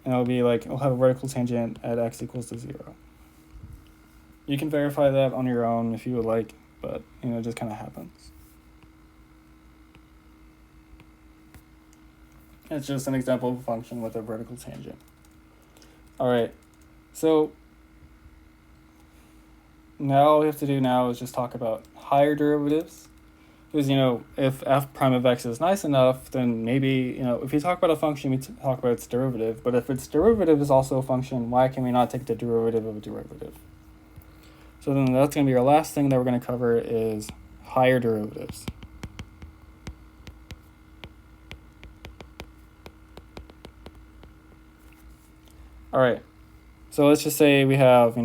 And it'll be like, it'll have a vertical tangent at x equals to 0. You can verify that on your own if you would like, but it just kind of happens. It's just an example of a function with a vertical tangent. All right, so now all we have to do now is just talk about higher derivatives. Because, if f prime of x is nice enough, then maybe, if we talk about a function, we talk about its derivative. But if its derivative is also a function, why can we not take the derivative of a derivative? So then that's going to be our last thing that we're going to cover is higher derivatives. All right, so let's just say we have,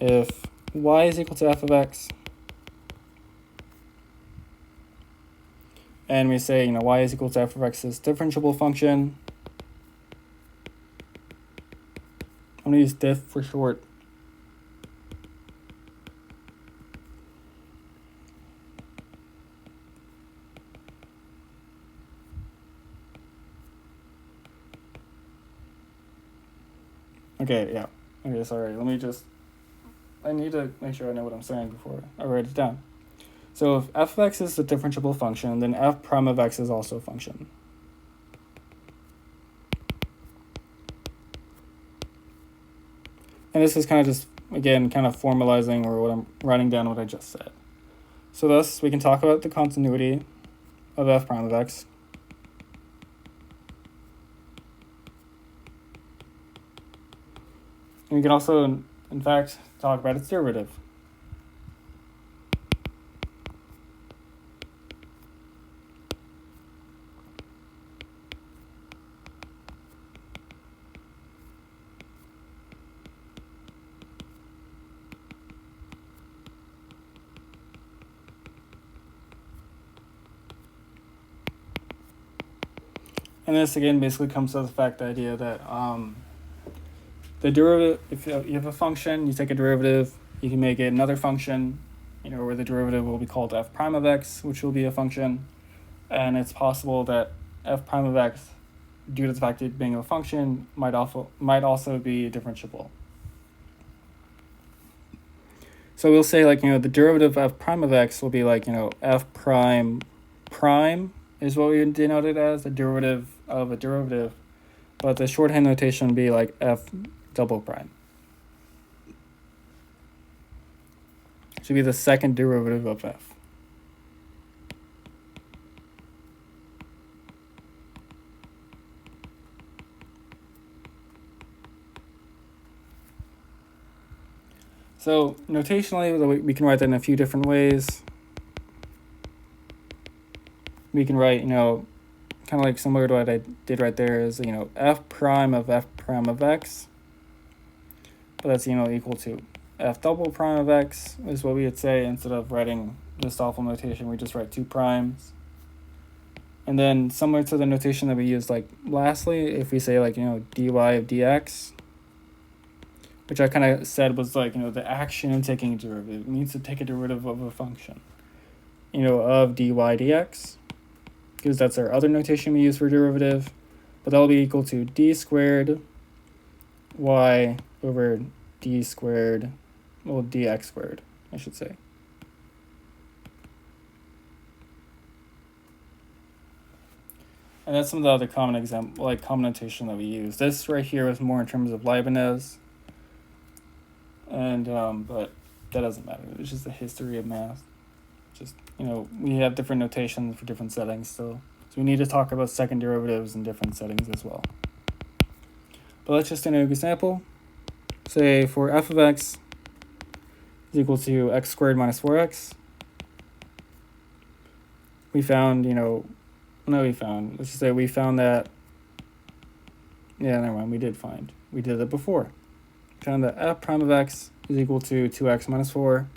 if y is equal to f of x, and we say, y is equal to f of x's differentiable function. I'm going to use diff for short. Okay, yeah. Okay, sorry. I need to make sure I know what I'm saying before I write it down. So if f of x is a differentiable function, then f prime of x is also a function. And this is kind of just, again, kind of formalizing or what I'm writing down what I just said. So thus, we can talk about the continuity of f prime of x. And we can also, in fact, talk about its derivative. And this again basically comes to the fact idea that the derivative, if you have a function, you take a derivative, you can make it another function, where the derivative will be called f prime of x, which will be a function. And it's possible that f prime of x, due to the fact it being a function, might also be differentiable. So we'll say like, the derivative of f prime of x will be like, f prime prime is what we denote it as, the derivative of a derivative. But the shorthand notation would be like f double prime. Should be the second derivative of f. So notationally, we can write that in a few different ways. We can write, kind of like similar to what I did right there is, f prime of x. But that's, equal to f double prime of x is what we would say. Instead of writing this awful notation, we just write two primes. And then similar to the notation that we used like lastly, if we say like, dy of dx, which I kind of said was like, the action of taking a derivative. It means to take a derivative of a function, of dy dx, because that's our other notation we use for derivative. But that will be equal to d squared y over d squared, well, dx squared, I should say. And that's some of the other common notation that we use. This right here is more in terms of Leibniz, and but that doesn't matter. It's just the history of math. Just, we have different notations for different settings still. So we need to talk about second derivatives in different settings as well. But let's just do an example. Say for f of x is equal to x squared minus 4x. We found, let's just say we found that, yeah, never mind, we did it before. We found that f prime of x is equal to 2x minus 4.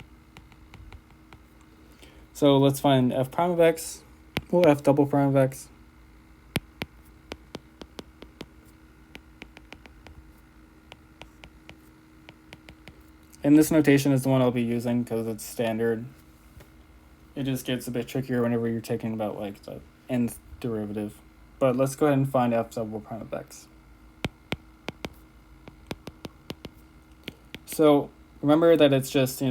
So let's find f prime of x. Well, f double prime of x. And this notation is the one I'll be using because it's standard. It just gets a bit trickier whenever you're taking about like the nth derivative. But let's go ahead and find f double prime of x. So remember that it's just,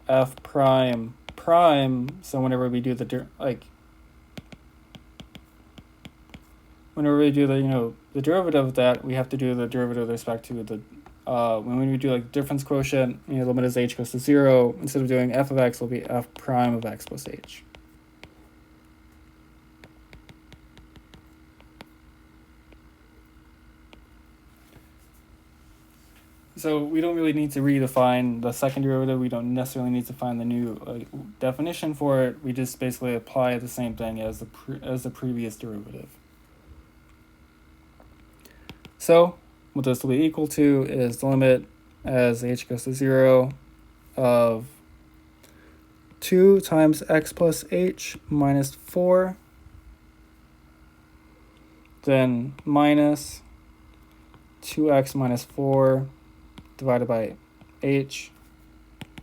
f prime prime. So whenever we do the the derivative of that, we have to do the derivative with respect to the when we do like difference quotient, limit as h goes to 0, instead of doing f of x, will be f prime of x plus h. So we don't really need to redefine the second derivative. We don't necessarily need to find the new definition for it. We just basically apply the same thing as the previous derivative. So what this will be equal to is the limit as h goes to 0 of 2 times x plus h minus 4, then minus 2x minus 4 divided by h,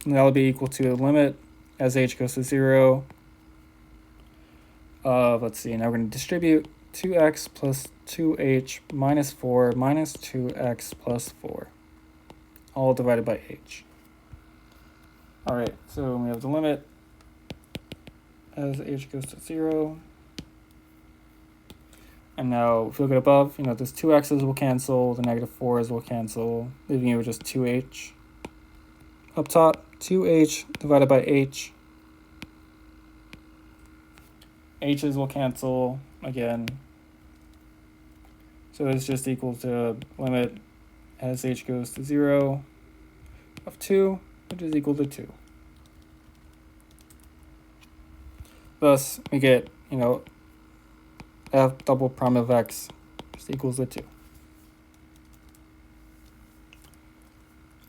and that will be equal to the limit as h goes to 0 of, let's see, now we're going to distribute 2x plus 2h minus 4 minus 2x plus 4, all divided by h. All right, so we have the limit as h goes to 0. And now if you look at above, this 2x's will cancel, the negative 4's will cancel, leaving you with just 2h. Up top, 2h divided by h. H's will cancel again. So it's just equal to limit as h goes to 0 of 2, which is equal to 2. Thus, we get, f double prime of x just equals to 2.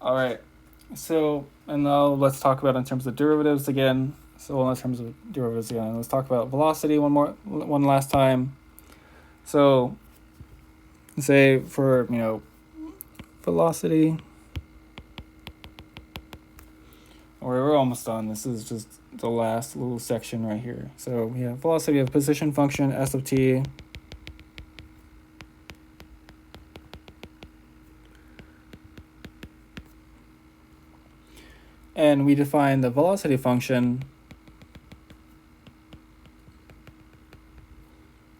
All right, so, and now let's talk about in terms of derivatives again. So in terms of derivatives again, let's talk about velocity one last time. So say for, velocity, we're almost done. This is just the last little section right here. So we have velocity of position function s of t and we define the velocity function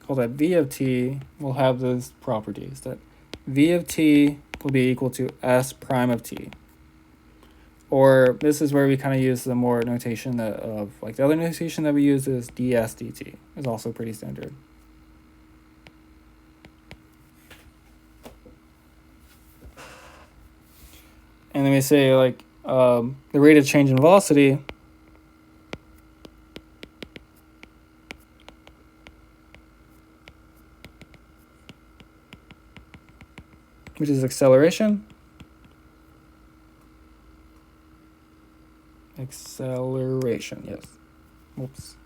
called that v of t will have those properties, that v of t will be equal to s prime of t. Or this is where we kind of use the more notation of like the other notation that we use is ds dt. Is also pretty standard. And then we say like the rate of change in velocity which is acceleration. Acceleration, yes. Whoops.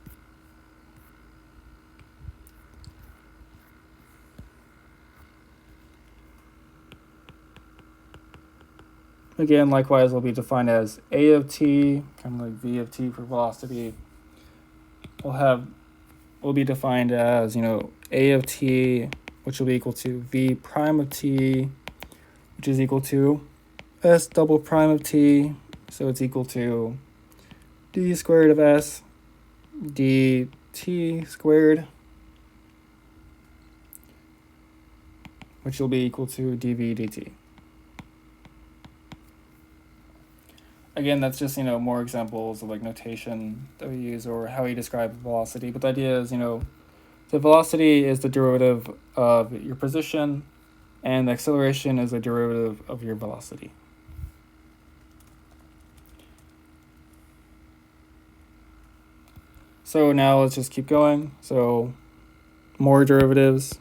Again, likewise, will be defined as a of t, kind of like v of t for velocity. Will be defined as, a of t, which will be equal to v prime of t, which is equal to s double prime of t. So it's equal to d squared of s dt squared, which will be equal to dv dt. Again, that's just, more examples of like notation that we use or how we describe velocity. But the idea is, the velocity is the derivative of your position and the acceleration is the derivative of your velocity. So now let's just keep going. So more derivatives.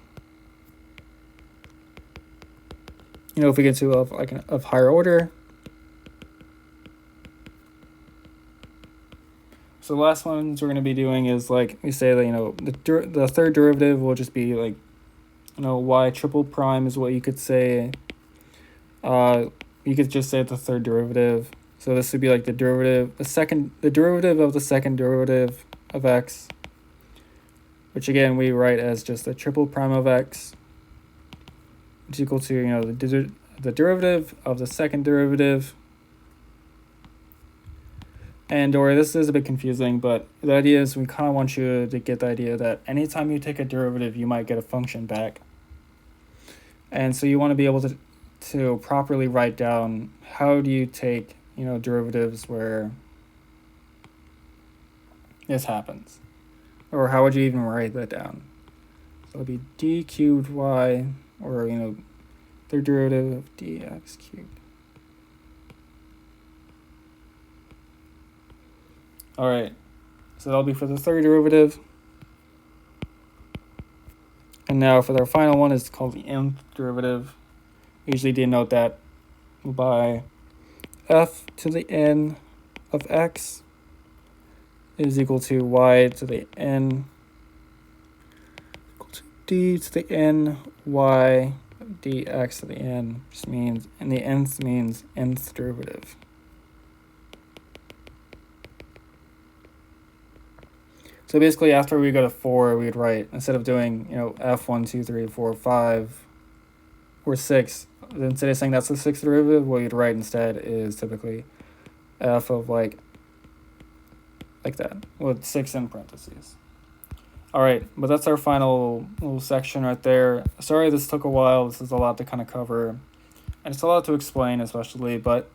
If we get to of higher order, So the last ones we're going to be doing is like we say that, you know, the third derivative will just be like, you know, y triple prime is what you could say. You could just say the third derivative. So this would be like the derivative of the second derivative of x, which again we write as just the triple prime of x, which is equal to, you know, the derivative of the second derivative. And or this is a bit confusing, but the idea is we kind of want you to get the idea that anytime you take a derivative, you might get a function back. And so you want to be able to properly write down how do you take, you know, derivatives where this happens, or how would you even write that down? So it'll be d cubed y, or, you know, third derivative of dx cubed. All right, so that'll be for the third derivative. And now for our final one is called the nth derivative. We usually denote that by f to the n of x is equal to y to the n equal to d to the n y dx to the n, just means, and the nth means nth derivative. So basically after we go to 4, we would write, instead of doing, you know, f 1, 2, 3, 4, 5, or 6, instead of saying that's the sixth derivative, what you'd write instead is typically f of like that, with 6 in parentheses. All right, but that's our final little section right there. Sorry this took a while. This is a lot to kind of cover, and it's a lot to explain especially, but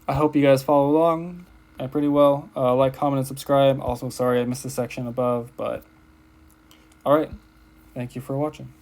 I hope you guys follow along pretty well. Like, comment, and subscribe. Also, sorry I missed the section above, but all right. Thank you for watching.